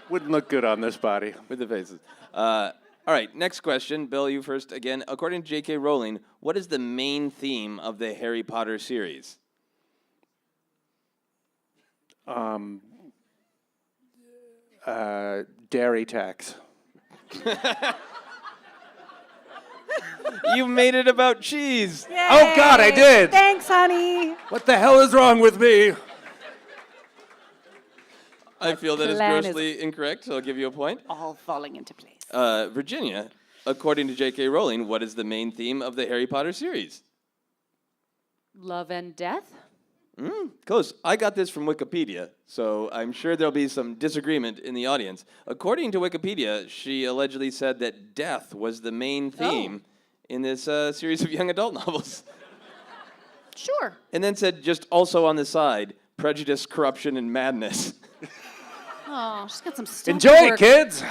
Wouldn't look good on this body. With the faces. All right, next question. Bill, you first again. According to J.K. Rowling, what is the main theme of the Harry Potter series? Dairy tax. You made it about cheese. Yay. Oh, God, I did. Thanks, honey. What the hell is wrong with me? I feel that is plan is- grossly incorrect, so I'll give you a point. All falling into place. Virginia, according to J.K. Rowling, what is the main theme of the Harry Potter series? Love and death? Close. I got this from Wikipedia, so I'm sure there'll be some disagreement in the audience. According to Wikipedia, she allegedly said that death was the main theme in this series of young adult novels. Sure. And then said, just also on the side, prejudice, corruption, and madness. Oh, she's got some stuff. Enjoy it, kids.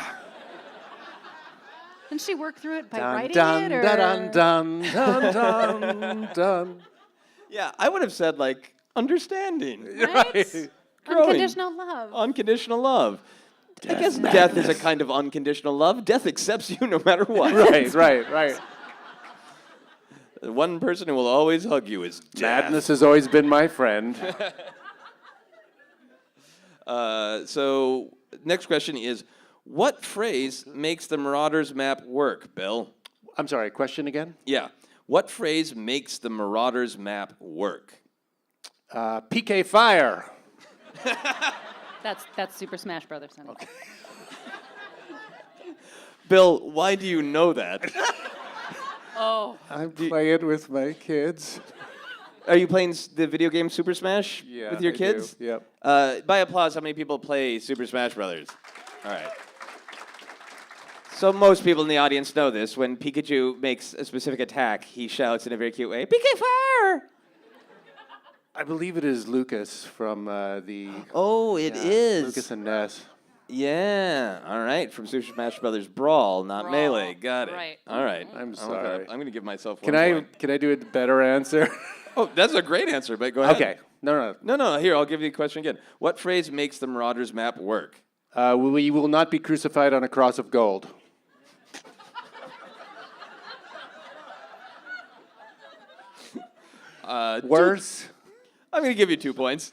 Didn't she work through it by Dun, writing dun, it, or? dun, dun, dun, dun, dun. Yeah, I would have said, like, understanding. Right? Growing. Unconditional love. Unconditional love. I guess death is a kind of unconditional love. Death accepts you no matter what. Right. The one person who will always hug you is death. Madness has always been my friend. So, next question is, what phrase makes the Marauders map work, Bill? I'm sorry, question again? Yeah. What phrase makes the Marauders map work? PK Fire. That's Super Smash Brothers. Honey. Okay. Bill, why do you know that? Oh. I play it with my kids. Are you playing the video game Super Smash with your I kids? do. Yep. By applause, how many people play Super Smash Brothers? All right. So most people in the audience know this. When Pikachu makes a specific attack, he shouts in a very cute way, "PK Fire!" I believe it is Lucas from the... Oh, it is. Lucas and Ness. Yeah. All right. From Super Smash Brothers Brawl, not Brawl. Melee. Got it. Right. All right. I'm sorry. I'm going to give myself Can one I point. can I do a better answer? Oh, that's a great answer, but go ahead. Okay. No. No, here, I'll give you the question again. What phrase makes the Marauders map work? We will not be crucified on a cross of gold. Worse? I'm going to give you 2 points.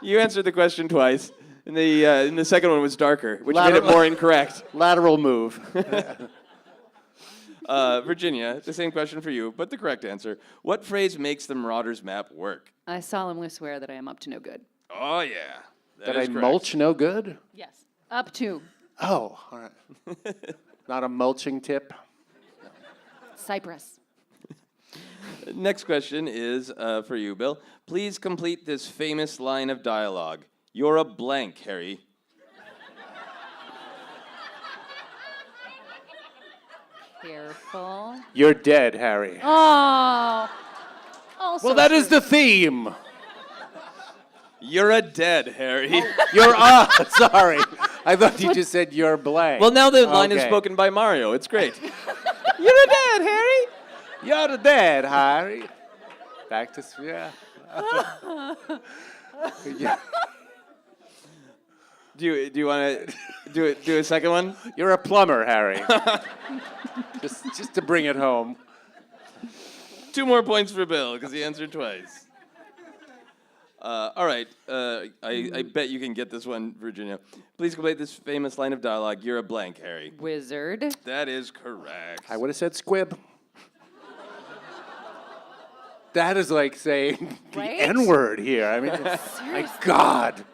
You answered the question twice. And the second one was darker, which made it more incorrect. Lateral move. Virginia, the same question for you, but the correct answer. What phrase makes the Marauders map work? I solemnly swear that I am up to no good. Oh, yeah. That is I correct. mulch no good? Yes. Up to. Oh, all right. Not a mulching tip? Cypress. Next question is for you, Bill. Please complete this famous line of dialogue. You're a blank, Harry. Careful. You're dead, Harry. Oh. Well, that is the theme. You're a dead, Harry. You're sorry. I thought you just said you're blank. Well, now the line is Okay. spoken by Mario. It's great. You're a dead, Harry. You're dead, Harry. Back to yeah. Yeah. Do you want to do a second one? You're a plumber, Harry. just to bring it home. 2 more points for Bill because he answered twice. All right. I bet you can get this one, Virginia. Please complete this famous line of dialogue. You're a blank, Harry. Wizard. That is correct. I would have said squib. That is like saying Right? the N-word here. I mean, my God.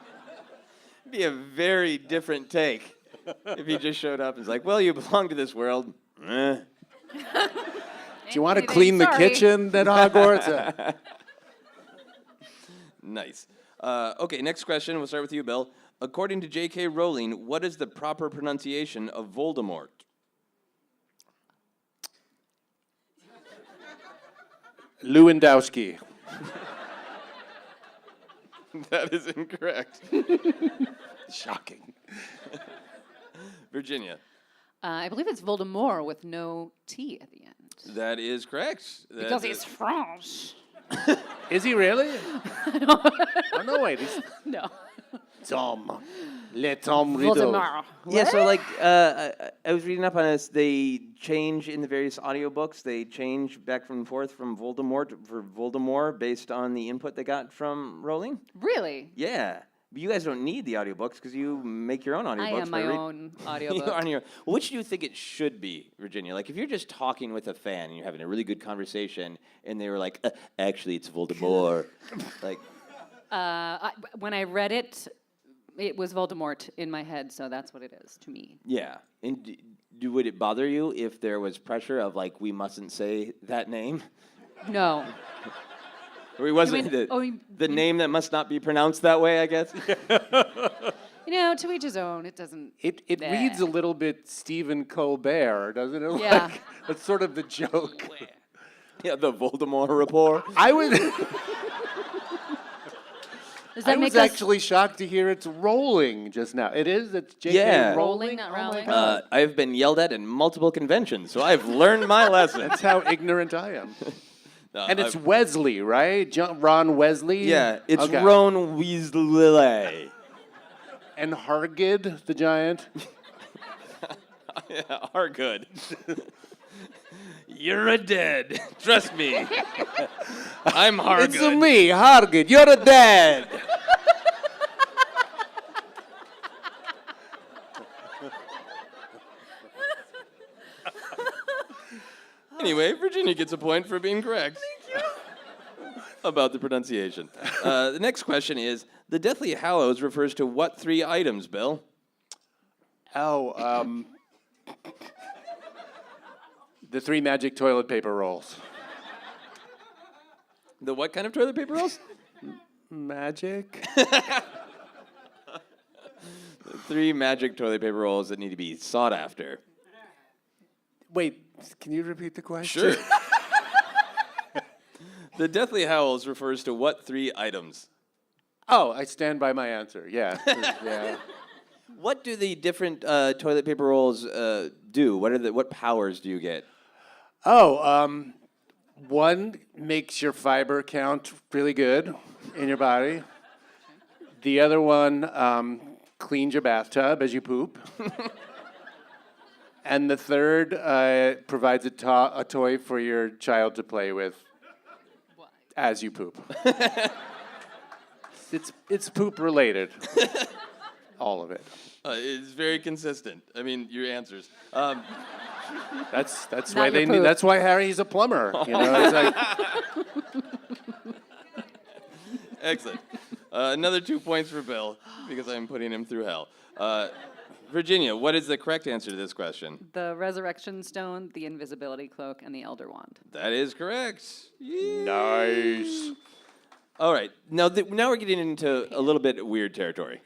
It'd be a very different take if he just showed up and was like, well, you belong to this world. Eh. Do you want to clean the kitchen at Hogwarts? Nice. Okay, next question. We'll start with you, Bill. According to J.K. Rowling, what is the proper pronunciation of Voldemort? Lewandowski. That is incorrect. Shocking. Virginia. I believe it's Voldemort with no T at the end. That is correct. Because he's French. Is he really? Oh, no, wait. No. Tom. Le Tom Rideau. Voldemort. Yeah, so like I was reading up on this. They change in the various audiobooks. They change back and forth from Voldemort for Voldemort based on the input they got from Rowling. Really? Yeah. But you guys don't need the audiobooks because you make your own audiobooks. I am my own audiobook. You're on your, which do you think it should be, Virginia? Like, if you're just talking with a fan and you're having a really good conversation, and they were like, "Actually, it's Voldemort," like, When I read it, it was Voldemort in my head, so that's what it is to me. yeah. And would it bother you if there was pressure of like, we mustn't say that name? No. Or it wasn't the name that must not be pronounced that way, I guess. You know, to each his own. It doesn't. It reads a little bit Stephen Colbert, doesn't it? Yeah. Like, that's sort of the joke. Yeah, the Voldemort report. I was Does that I make was actually shocked to hear it's rolling just now. It is? It's J.K. Yeah. Rolling, not Oh my Rowling? God. I've been yelled at in multiple conventions, so I've learned my lesson. That's how ignorant I am. No, And it's Wesley, right? Ron Wesley? yeah, it's Okay. Ron Weasley. And Hargid, the giant. Yeah, are good. You're a dead. Trust me. I'm hard It's me, Hargid. You're a dead. Anyway, Virginia gets a point for being correct. Thank you. About the pronunciation. The next question is, the Deathly Hallows refers to what 3 items, Bill? Oh, the 3 magic toilet paper rolls. The what kind of toilet paper rolls? Magic? 3 magic toilet paper rolls that need to be sought after. Wait, can you repeat the question? Sure. The Deathly Howls refers to what 3 items? Oh, I stand by my answer. Yeah. Yeah. What do the different toilet paper rolls do? What powers do you get? Oh, one makes your fiber count really good in your body. The other one cleans your bathtub as you poop. And the third provides a toy for your child to play with as you poop. It's poop related. All of it. It's very consistent. I mean, your answers. That's Not why your poop. that's why Harry's a plumber. You know, it's like, Excellent. Another 2 points for Bill because I'm putting him through hell. Virginia, what is the correct answer to this question? The Resurrection Stone, the Invisibility Cloak, and the Elder Wand. That is correct. Yeah. nice. All right. Now we're getting into a little bit weird territory.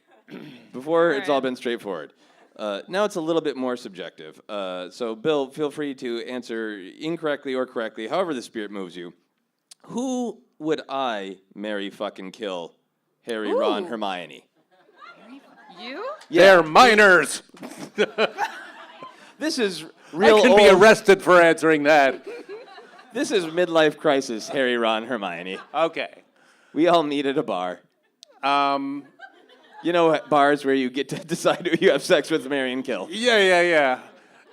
Before, it's all been straightforward. Now it's a little bit more subjective. So, Bill, feel free to answer incorrectly or correctly, however the spirit moves you. Who would I marry, fucking kill? Harry, Ron, Hermione. You? They're minors. This is real I can old. be arrested for answering that. This is midlife crisis, Harry, Ron, Hermione. Okay. We all meet at a bar. You know, bars where you get to decide who you have sex with, marry, and kill. Yeah.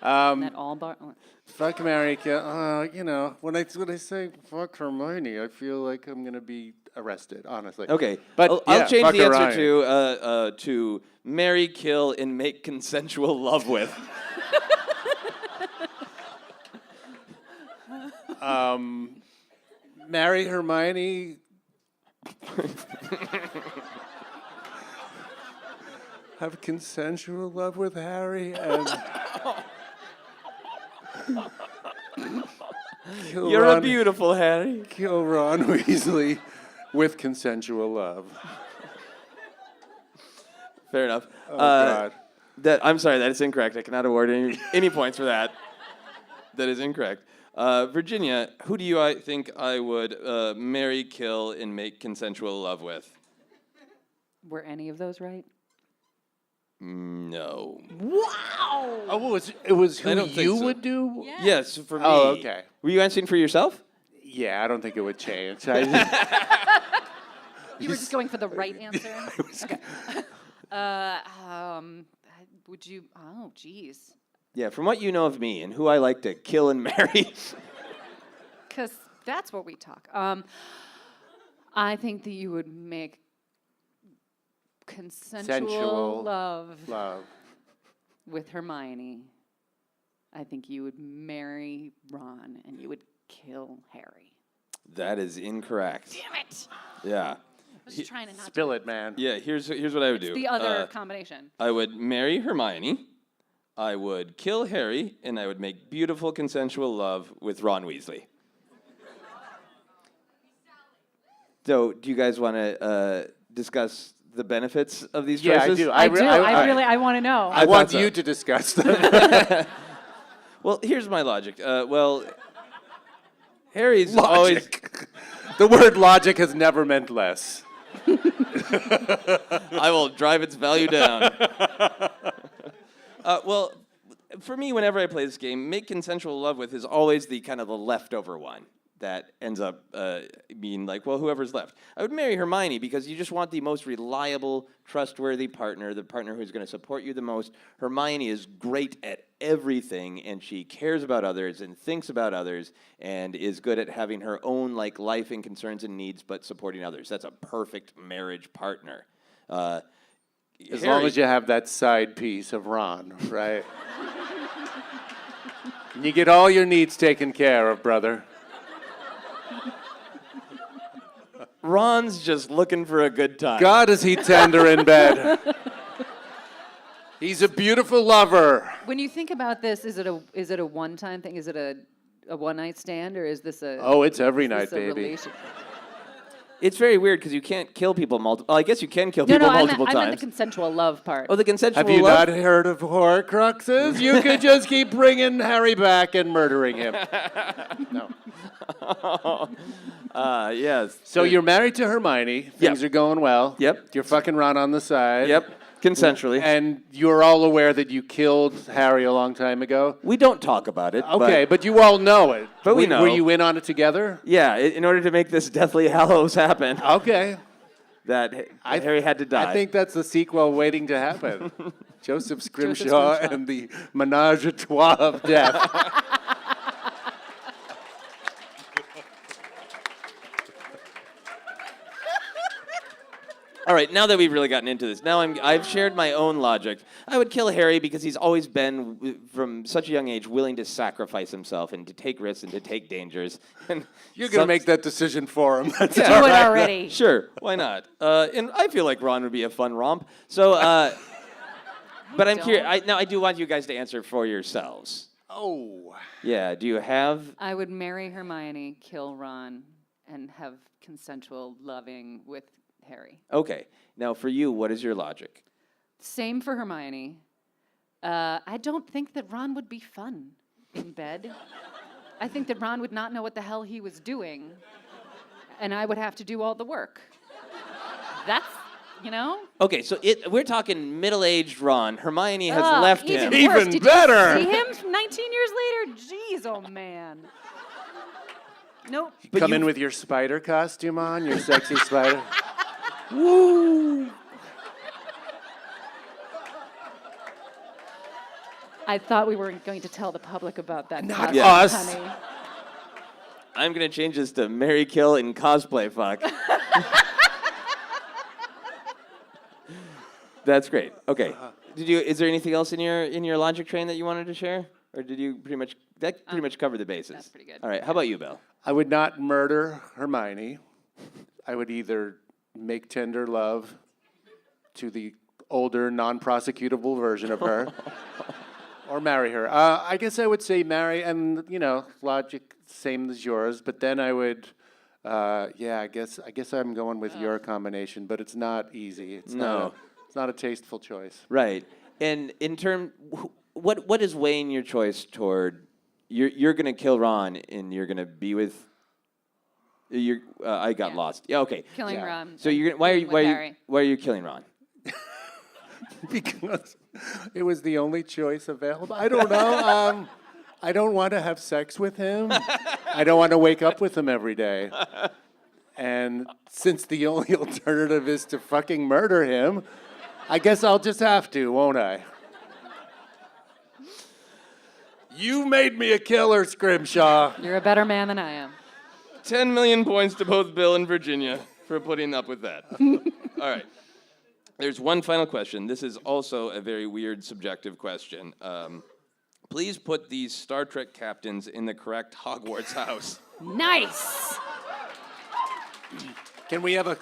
That all bar. Oh. Fuck, marry, kill. You know, when I say fuck Hermione, I feel like I'm gonna be arrested. Honestly. Okay, but I'll yeah, change fuck the answer Orion. to marry, kill, and make consensual love with. Marry Hermione. Have consensual love with Harry and kill You're Ron, a beautiful Harry. kill Ron Weasley with consensual love. Fair enough. Oh God. I'm sorry, that is incorrect. I cannot award any points for that. That is incorrect. Virginia, who do you think I would marry, kill, and make consensual love with? Were any of those right? No. Oh, it was who I don't think you so. would do? Yes, for me. Oh, okay. Were you answering for yourself? Yeah, I don't think it would change. You were just going for the right answer? Would you? Oh, geez. Yeah, from what you know of me and who I like to kill and marry. Because that's what we talk. I think that you would make consensual love with Hermione. I think you would marry Ron and you would kill Harry. That is incorrect. Damn it! Yeah. I was just trying to not Spill it, man. Yeah, here's what I would do. The other combination. I would marry Hermione, I would kill Harry, and I would make beautiful consensual love with Ron Weasley. So, do you guys want to discuss the benefits of these choices? Yeah, I do. I want to know. I want you to discuss them. Well, here's my logic. Harry's Logic. always... The word logic has never meant less. I will drive its value down. Well, for me, whenever I play this game, make consensual love with is always the kind of the leftover one that ends up being like, well, whoever's left. I would marry Hermione because you just want the most reliable, trustworthy partner, the partner who's going to support you the most. Hermione is great at everything, and she cares about others and thinks about others and is good at having her own like life and concerns and needs, but supporting others. That's a perfect marriage partner. As long as you have that side piece of Ron, right? And you get all your needs taken care of, brother. Ron's just looking for a good time. God, is he tender in bed. He's a beautiful lover. When you think about this, is it a one-time thing? Is it a one-night stand, or is this a? Oh, it's every night, baby. Relation? It's very weird because you can't kill people multiple. I guess you can kill people multiple times. I meant the consensual love part. Oh, the consensual Have you love? not heard of Horcruxes? You could just keep bringing Harry back and murdering him. No. Yes. So you're married to Hermione. Things are going well. Yep. You're fucking Ron on the side. Yep. Consensually. And you're all aware that you killed Harry a long time ago. We don't talk about it. Okay, but you all know it. But we know. Were you in on it together? Yeah, in order to make this Deathly Hallows happen, Okay. that Harry had to die. I think that's the sequel waiting to happen. Joseph Scrimshaw and the Menage a Trois of Death. All right, now that we've really gotten into this, now I've shared my own logic. I would kill Harry because he's always been, from such a young age, willing to sacrifice himself and to take risks and to take dangers. And You're going to make that decision for him. That's Do all it right. already. Sure, why not? And I feel like Ron would be a fun romp. So, but I'm curious. Now, I do want you guys to answer for yourselves. Oh. Yeah, do you have... I would marry Hermione, kill Ron, and have consensual loving with Harry. Okay. Now, for you, what is your logic? Same for Hermione. I don't think that Ron would be fun in bed. I think that Ron would not know what the hell he was doing, and I would have to do all the work. That's, Okay, so we're talking middle-aged Ron. Hermione has left him. Even worse. Even Did better. You see him 19 years later? Jeez, oh man. Nope. Come in with your spider costume on, your sexy spider. Woo! I thought we weren't going to tell the public about that. Not costume, us. honey. I'm going to change this to Marry, Kill, and Cosplay Fuck. That's great. Okay. Is there anything else in your logic train that you wanted to share? Or did you pretty much cover the bases? That's pretty good. All right. How about you, Bill? I would not murder Hermione. I would either make tender love to the older, non-prosecutable version of her, or marry her. I guess I would say marry, and logic same as yours. But then I would, I guess I'm going with your combination. But it's not easy. It's not a tasteful choice. Right. And in term, what is weighing your choice toward? You're going to kill Ron, and you're going to be with. I got lost. Yeah. Okay. Killing Ron. So why are you killing Ron? Because it was the only choice available. I don't know. I don't want to have sex with him. I don't want to wake up with him every day. And since the only alternative is to fucking murder him, I guess I'll just have to, won't I? You made me a killer, Scrimshaw. You're a better man than I am. 10 million points to both Bill and Virginia for putting up with that. All right. There's one final question. This is also a very weird, subjective question. Please put these Star Trek captains in the correct Hogwarts house. Nice. Can we have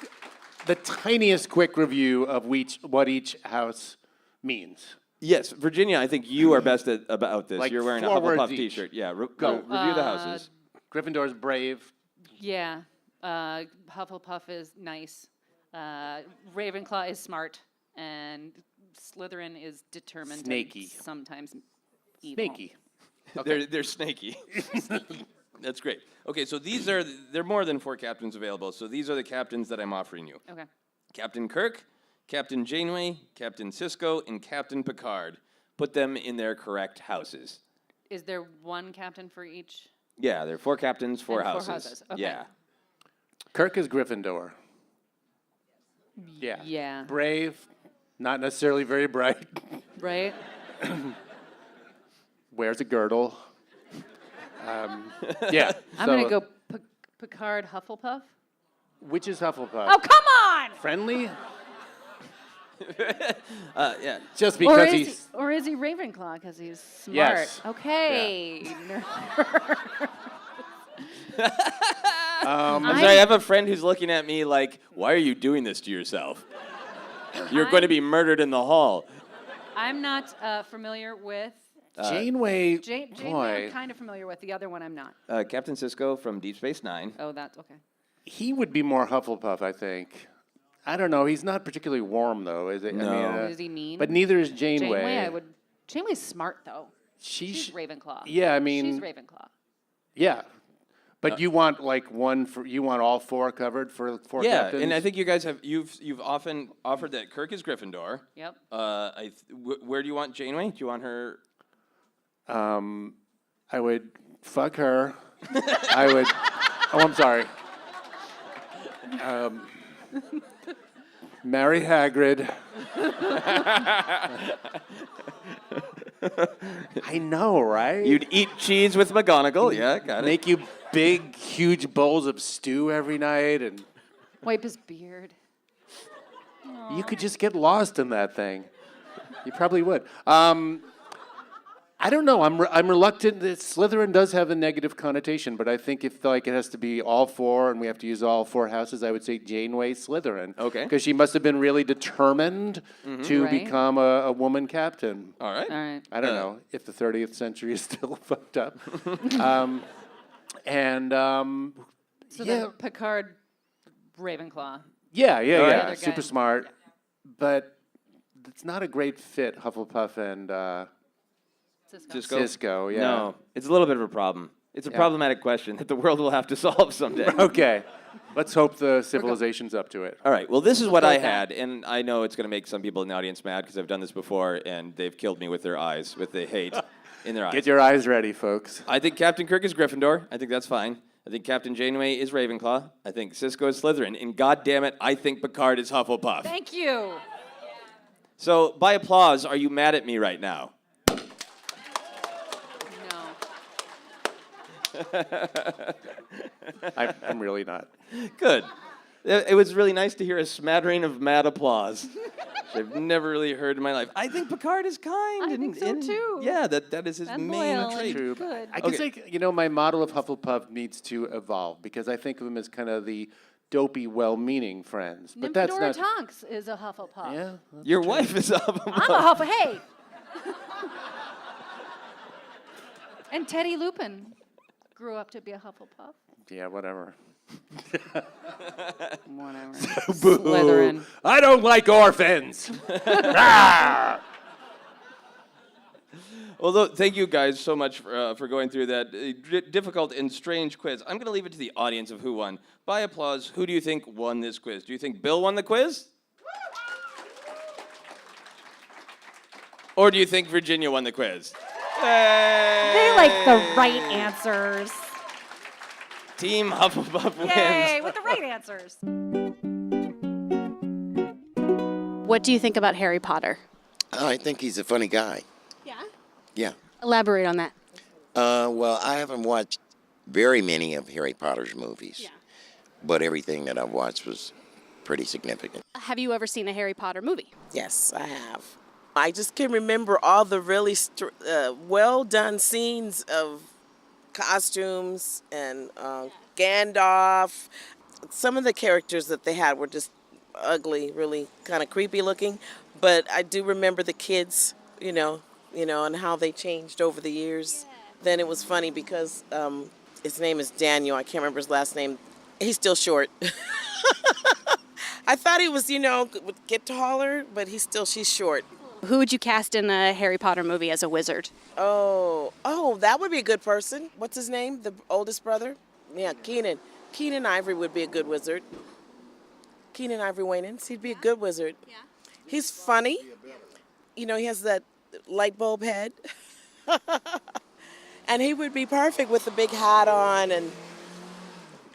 the tiniest quick review of what each house means? Yes, Virginia, I think you are best about this. Like You're wearing a 4 words Hufflepuff each. T-shirt. Yeah, Go. review the houses. Gryffindor's brave. Yeah. Hufflepuff is nice. Ravenclaw is smart. And Slytherin is determined. Snaky. And sometimes evil. Snaky. They're snaky. That's great. Okay, so there are more than 4 captains available. So these are the captains that I'm offering you. Okay. Captain Kirk, Captain Janeway, Captain Sisko, and Captain Picard. Put them in their correct houses. Is there one captain for each? Yeah, there are 4 captains, 4 And 4 houses. houses, okay. Yeah. Kirk is Gryffindor. Yeah. Yeah. Brave, not necessarily very bright. Right? Wears a girdle. Yeah. I'm going to go Picard Hufflepuff. Which is Hufflepuff? Oh, come on! Friendly? Yeah. Just because he's... Or is he Ravenclaw because he's smart? Yes. Okay. I'm sorry, I have a friend who's looking at me like, why are you doing this to yourself? You're going to be murdered in the hall. I'm not familiar with... Janeway, Janeway boy, I'm kind of familiar with. The other one I'm not. Captain Sisko from Deep Space Nine. Oh, that's okay. he would be more Hufflepuff, I think. I don't know. He's not particularly warm, though, is it? No. I mean, Is he mean? But neither is Janeway. Janeway's smart, though. She's Ravenclaw. Yeah, I mean... She's Ravenclaw. Yeah. But you want you want all 4 covered for 4 captains? Yeah, and I think you guys you've often offered that Kirk is Gryffindor. Yep. Where do you want Janeway? Do you want her? I would fuck her. I would... Oh, I'm sorry. Marry Hagrid. I know, right? You'd eat cheese with McGonagall. Yeah, got it. Make you big, huge bowls of stew every night, and Wipe his beard. you could just get lost in that thing. You probably would. I don't know. I'm reluctant. Slytherin does have a negative connotation, but I think if it has to be all 4 and we have to use all 4 houses, I would say Janeway Slytherin. Okay. Because she must have been really determined to Right. become a woman captain. All right. All right. I don't know if the 30th century is still fucked up. So yeah, then Picard, Ravenclaw. yeah. Other Super guy. smart, but it's not a great fit. Hufflepuff and Cisco. Cisco. Yeah. No, it's a little bit of a problem. It's a problematic question that the world will have to solve someday. Okay. Let's hope the civilization's up to it. All right. Well, this is what I had, and I know it's going to make some people in the audience mad because I've done this before, and they've killed me with their eyes, with the hate in their eyes. Get your eyes ready, folks. I think Captain Kirk is Gryffindor. I think that's fine. I think Captain Janeway is Ravenclaw. I think Sisko is Slytherin. And God damn it, I think Picard is Hufflepuff. Thank you. So, by applause, are you mad at me right now? No. I'm really not. Good. It was really nice to hear a smattering of mad applause, which I've never really heard in my life. I think Picard is kind. I think so, too. Yeah, that is his And main loyal trait. and True. good. I guess my model of Hufflepuff needs to evolve because I think of them as kind of the dopey, well-meaning friends. But that's Nymphadora not. Tonks is a Hufflepuff. Yeah. Your wife is a Hufflepuff. I'm a Hufflepuff. Hey. And Teddy Lupin grew up to be a Hufflepuff. Yeah. Whatever. Whatever. Boo. Slytherin. I don't like orphans. Although, thank you guys so much for going through that difficult and strange quiz. I'm going to leave it to the audience of who won. By applause, who do you think won this quiz? Do you think Bill won the quiz? Or do you think Virginia won the quiz? They like the right answers. Team Hufflepuff wins. Yay, with the right answers. What do you think about Harry Potter? I think he's a funny guy. Yeah? Yeah. Elaborate on that. Well, I haven't watched very many of Harry Potter's movies, but everything that I've watched was pretty significant. Have you ever seen a Harry Potter movie? Yes, I have. I just can remember all the really well-done scenes of costumes and Gandalf. Some of the characters that they had were just ugly, really kind of creepy looking. But I do remember the kids, and how they changed over the years. Then it was funny because his name is Daniel. I can't remember his last name. He's still short. I thought he was, would get taller, but she's short. Who would you cast in a Harry Potter movie as a wizard? Oh, that would be a good person. What's his name? The oldest brother? Yeah, Keenan. Keenan Ivory would be a good wizard. Keenan Ivory Wayans, he'd be a good wizard. Yeah. He's funny. He has that light bulb head. And he would be perfect with the big hat on, and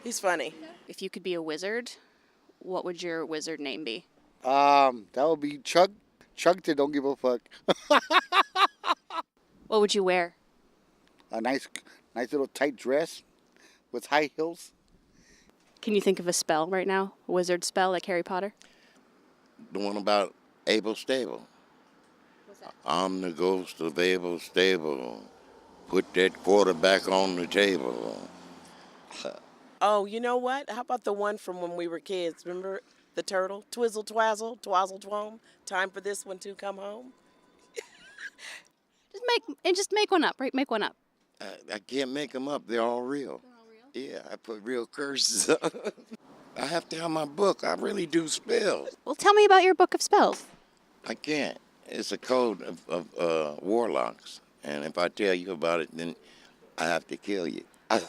he's funny. If you could be a wizard, what would your wizard name be? That would be Chuck. Chuck to don't give a fuck. What would you wear? A nice little tight dress with high heels. Can you think of a spell right now? A wizard spell like Harry Potter? The one about Abel Stable. What's that? I'm the ghost of Abel Stable. Put that quarterback on the table. Oh, you know what? How about the one from when we were kids? Remember the turtle? Twizzle twazzle, twazzle twom. Time for this one to come home. Just make one up, right? Make one up. I can't make them up. They're all real. Yeah, I put real curses up. I have to have my book. I really do spells. Well, tell me about your book of spells. I can't. It's a code of warlocks. And if I tell you about it, then I have to kill you. All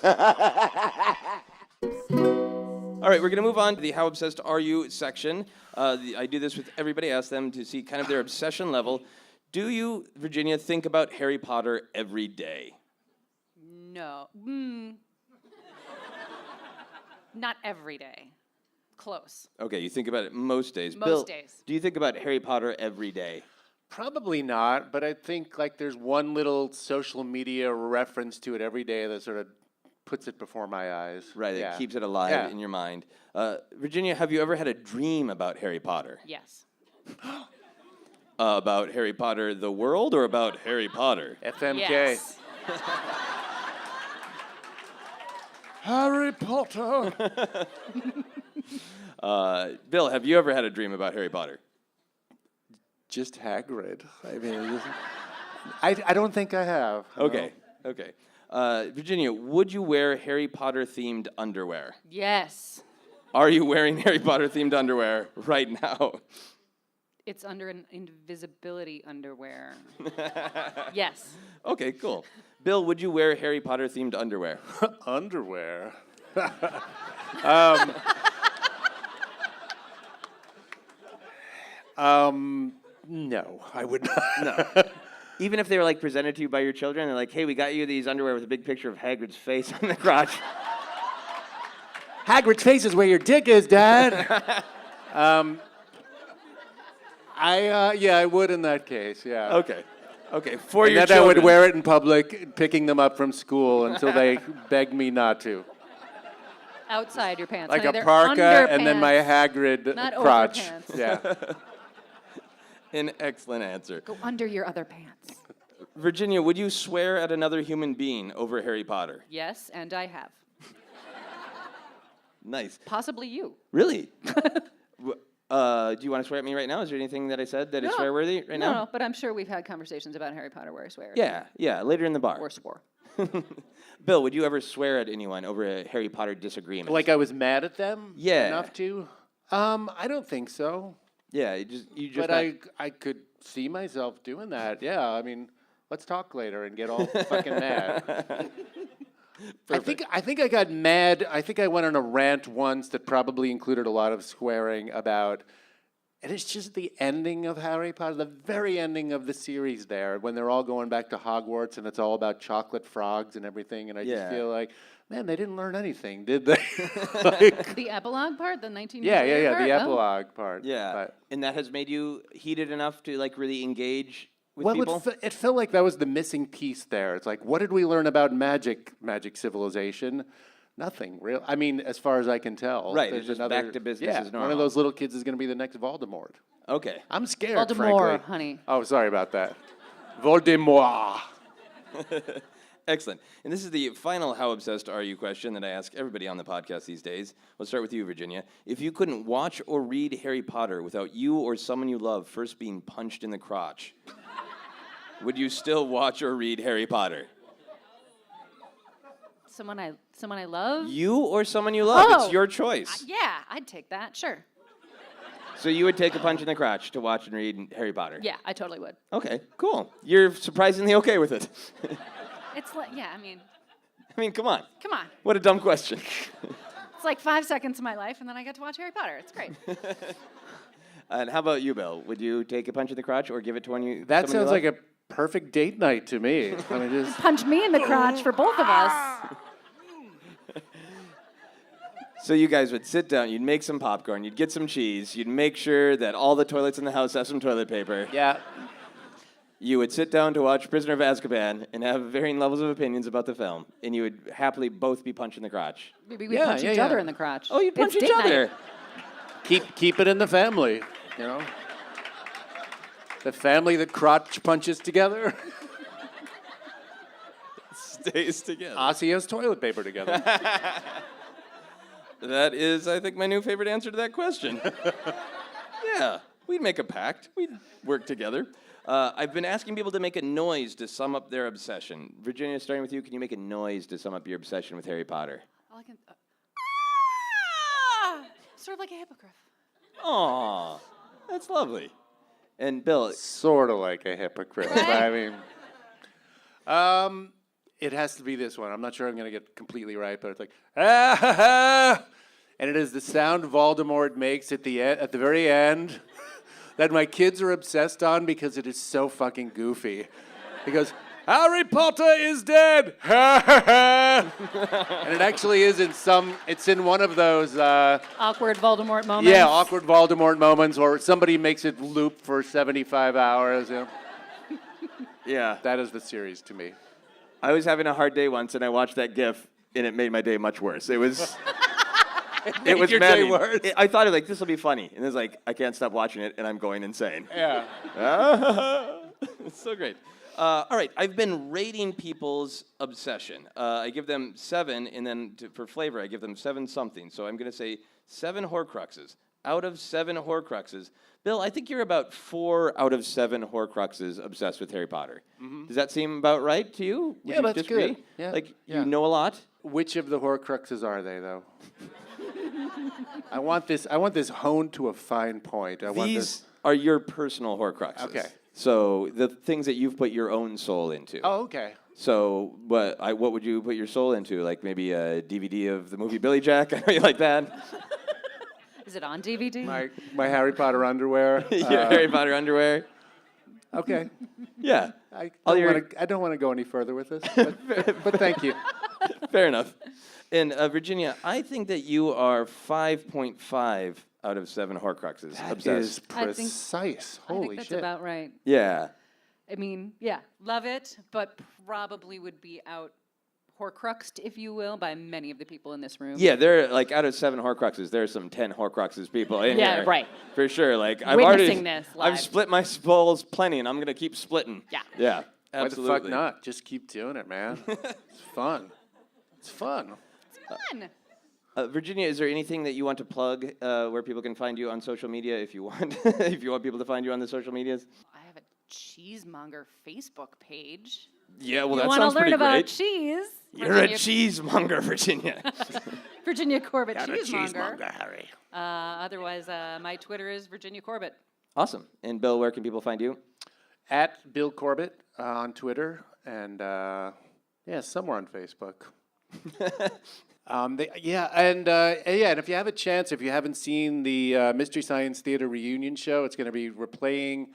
right, we're going to move on to the How Obsessed Are You section. I do this with everybody. I ask them to see kind of their obsession level. Do you, Virginia, think about Harry Potter every day? No. Not every day. Close. Okay, you think about it most days. Most Bill, days. do you think about Harry Potter every day? Probably not, but I think like there's one little social media reference to it every day that sort of puts it before my eyes. Right, it keeps it alive in your mind. Virginia, have you ever had a dream about Harry Potter? Yes. About Harry Potter the world or about Harry Potter? FMK. Yes. Harry Potter. Bill, have you ever had a dream about Harry Potter? Just Hagrid. I mean, I don't think I have. Okay, okay. Virginia, would you wear Harry Potter-themed underwear? Yes. Are you wearing Harry Potter-themed underwear right now? It's under an invisibility underwear. Yes. Okay, cool. Bill, would you wear Harry Potter-themed underwear? Underwear? No, I would not. No. Even if they were like presented to you by your children, they're like, hey, we got you these underwear with a big picture of Hagrid's face on the crotch. Hagrid's face is where your dick is, Dad. I would in that case, yeah. Okay. Okay, for your that children. I would wear it in public, picking them up from school until they begged me not to. Outside your pants. Like honey, a they're parka and then underpants, my Hagrid not crotch. overpants. Yeah. An excellent answer. Go under your other pants. Virginia, would you swear at another human being over Harry Potter? Yes, and I have. Nice. Possibly you. Really? Do you want to swear at me right now? Is there anything that I said that is swear-worthy right now? No, but I'm sure we've had conversations about Harry Potter where I swear. Yeah, later in the bar. Or swore. Bill, would you ever swear at anyone over a Harry Potter disagreement? Like I was mad at them? Yeah. Enough to? I don't think so. Yeah, you just. But I could see myself doing that. Yeah, I mean, let's talk later and get all fucking mad. I think I got mad. I think I went on a rant once that probably included a lot of swearing about, and it's just the ending of Harry Potter, the very ending of the series there, when they're all going back to Hogwarts and it's all about chocolate frogs and everything, and I just feel like Man, they didn't learn anything, did they? Like, The epilogue part, the 19 yeah, years later part? the Oh. epilogue part. Yeah. But, And that has made you heated enough to like really engage with well, people? it felt like that was the missing piece there. It's like, what did we learn about magic civilization? Nothing real. I mean, as far as I can tell. Right, There's it's just back to business as One normal. of those little kids is going to be the next Voldemort. Okay. I'm scared, Voldemort, frankly. honey. Oh, sorry about that. Voldemort. Excellent. And this is the final How Obsessed Are You question that I ask everybody on the podcast these days. We'll start with you, Virginia. If you couldn't watch or read Harry Potter without you or someone you love first being punched in the crotch, would you still watch or read Harry Potter? Someone I love? You or someone you love? Oh. It's your choice. Yeah, I'd take that, sure. So you would take a punch in the crotch to watch and read Harry Potter? Yeah, I totally would. Okay, cool. You're surprisingly okay with it. It's like, yeah, I mean, Come on. come on. What a dumb question. It's like 5 seconds of my life, and then I get to watch Harry Potter. It's great. And how about you, Bill? Would you take a punch in the crotch or give it to one you? That someone you sounds love? like a perfect date night to me. I mean, just Punch me in the crotch for both of us. So you guys would sit down, you'd make some popcorn, you'd get some cheese, you'd make sure that all the toilets in the house have some toilet paper. yeah. You would sit down to watch Prisoner of Azkaban and have varying levels of opinions about the film, and you would happily both be punched in the crotch. Maybe we Yeah, punch yeah, each yeah. other in the crotch. Oh, you'd punch It's each date other. night. Keep it in the family, you know? The family that crotch punches together. Stays together. Ossios toilet paper together. That is, I think, my new favorite answer to that question. Yeah, we'd make a pact. We'd work together. I've been asking people to make a noise to sum up their obsession. Virginia, starting with you, can you make a noise to sum up your obsession with Harry Potter? All I can, sort of like a hippogriff. Aw, that's lovely. And Bill, Sort of like a hypocrite. I mean, it has to be this one. I'm not sure I'm going to get completely right, but it's like, ah, ha, ha. And it is the sound Voldemort makes at the very end that my kids are obsessed on because it is so fucking goofy. He goes, Harry Potter is dead. Ha, ha, ha. And it actually is it's in one of those, Awkward Voldemort moments. yeah, awkward Voldemort moments, or somebody makes it loop for 75 hours. You know? yeah, That is the series to me. I was having a hard day once, and I watched that GIF, and it made my day much worse. It was, it was your day maddening. worse? I thought, like, this will be funny, and it's like, I can't stop watching it, and I'm going insane. Yeah. It's so great. All right, I've been rating people's obsession. I give them 7, and then for flavor, I give them 7 something. So I'm going to say 7 Horcruxes. Out of 7 Horcruxes, Bill, I think you're about 4 out of 7 Horcruxes obsessed with Harry Potter. Mm-hmm. Does that seem about right to you? Would Yeah, you that's disagree? good. Yeah, Like, yeah. you know a lot? Which of the Horcruxes are they, though? I want this honed to a fine point. These are your personal Horcruxes. Okay. So the things that you've put your own soul into. Oh, okay. So what would you put your soul into? Like maybe a DVD of the movie Billy Jack? I know you like that. Is it on DVD? My Harry Potter underwear. Your Harry Potter underwear. Okay. Yeah. I All don't want to go any further with this, but thank you. Fair enough. And Virginia, I think that you are 5.5 out of 7 Horcruxes. That obsessed. is precise. I Holy think that's shit. about right. Yeah. I mean, yeah, love it, but probably would be out Horcruxed, if you will, by many of the people in this room. Yeah, there like out of 7 Horcruxes, there's some 10 Horcruxes people in here. Yeah, right. For sure. Like Witnessing this I've live. split my balls plenty, and I'm gonna keep splitting. Yeah. Yeah. Absolutely. Why the fuck not? Just keep doing it, man. It's fun. It's fun. Fun. Virginia, is there anything that you want to plug where people can find you on social media if you want if you want people to find you on the social medias? I have a cheesemonger Facebook page. Yeah, well, You that want to sounds learn pretty about great. cheese? You're a cheesemonger, Virginia. Virginia Corbett Got a cheesemonger. cheesemonger, Harry. Otherwise, my Twitter is Virginia Corbett. Awesome. And Bill, where can people find you? At Bill Corbett on Twitter and somewhere on Facebook. And if you have a chance, if you haven't seen the Mystery Science Theater reunion show, it's going to be replaying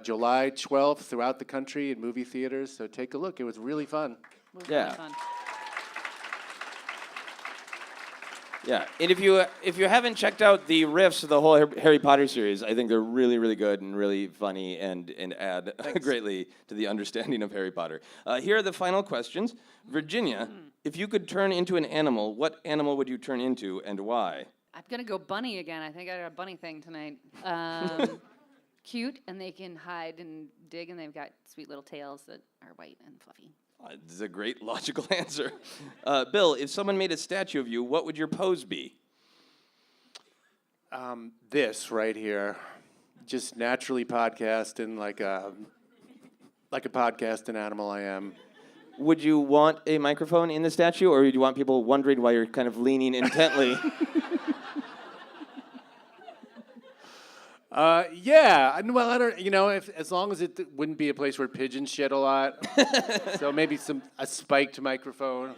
July 12th throughout the country in movie theaters. So take a look. It was really fun. It was Yeah. really fun. Yeah, and if you haven't checked out the riffs of the whole Harry Potter series, I think they're really, really good and really funny and add greatly to the understanding of Harry Potter. Here are the final questions. Virginia, if you could turn into an animal, what animal would you turn into and why? I'm going to go bunny again. I think I got a bunny thing tonight. Cute, and they can hide and dig, and they've got sweet little tails that are white and fluffy. This is a great logical answer. Bill, if someone made a statue of you, what would your pose be? This right here, just naturally podcasting like a podcasting animal I am. Would you want a microphone in the statue, or would you want people wondering why you're kind of leaning intently? Yeah. Well, I don't. As long as it wouldn't be a place where pigeons shit a lot. So maybe a spiked microphone.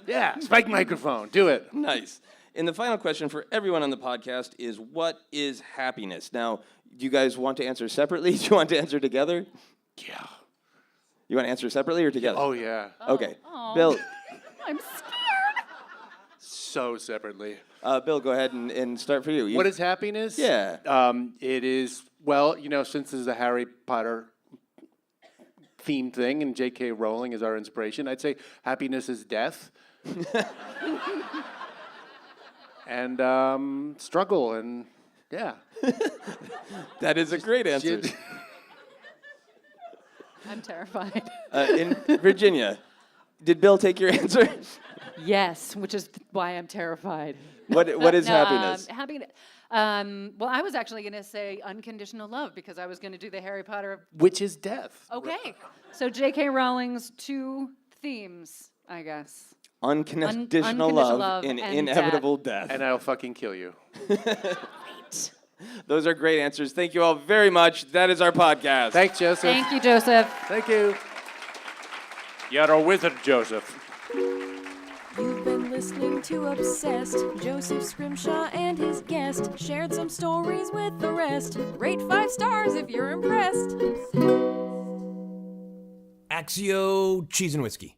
Yeah, spiked microphone. Do it. Nice. And the final question for everyone on the podcast is, what is happiness? Now, do you guys want to answer separately? Do you want to answer together? Yeah. You want to answer separately or together? Oh yeah. Okay. Oh. Bill. I'm scared. So separately. Bill, go ahead and start for you. What is happiness? Yeah. It is, well, since this is a Harry Potter themed thing and J.K. Rowling is our inspiration, I'd say happiness is death. And struggle and, yeah. That is a great answer. I'm terrified. In Virginia, did Bill take your answer? Yes, which is why I'm terrified. What is happiness? Well, I was actually going to say unconditional love because I was going to do the Harry Potter. Which is death. Okay. So J.K. Rowling's 2 themes, I guess. Unconditional love and inevitable death. And I'll fucking kill you. Great. Those are great answers. Thank you all very much. That is our podcast. Thanks, Joseph. Thank you, Joseph. Thank you. You're a wizard, Joseph. You've been listening to Obsessed. Joseph Scrimshaw and his guest shared some stories with the rest. Rate 5 stars if you're impressed. Axio Cheese and Whiskey.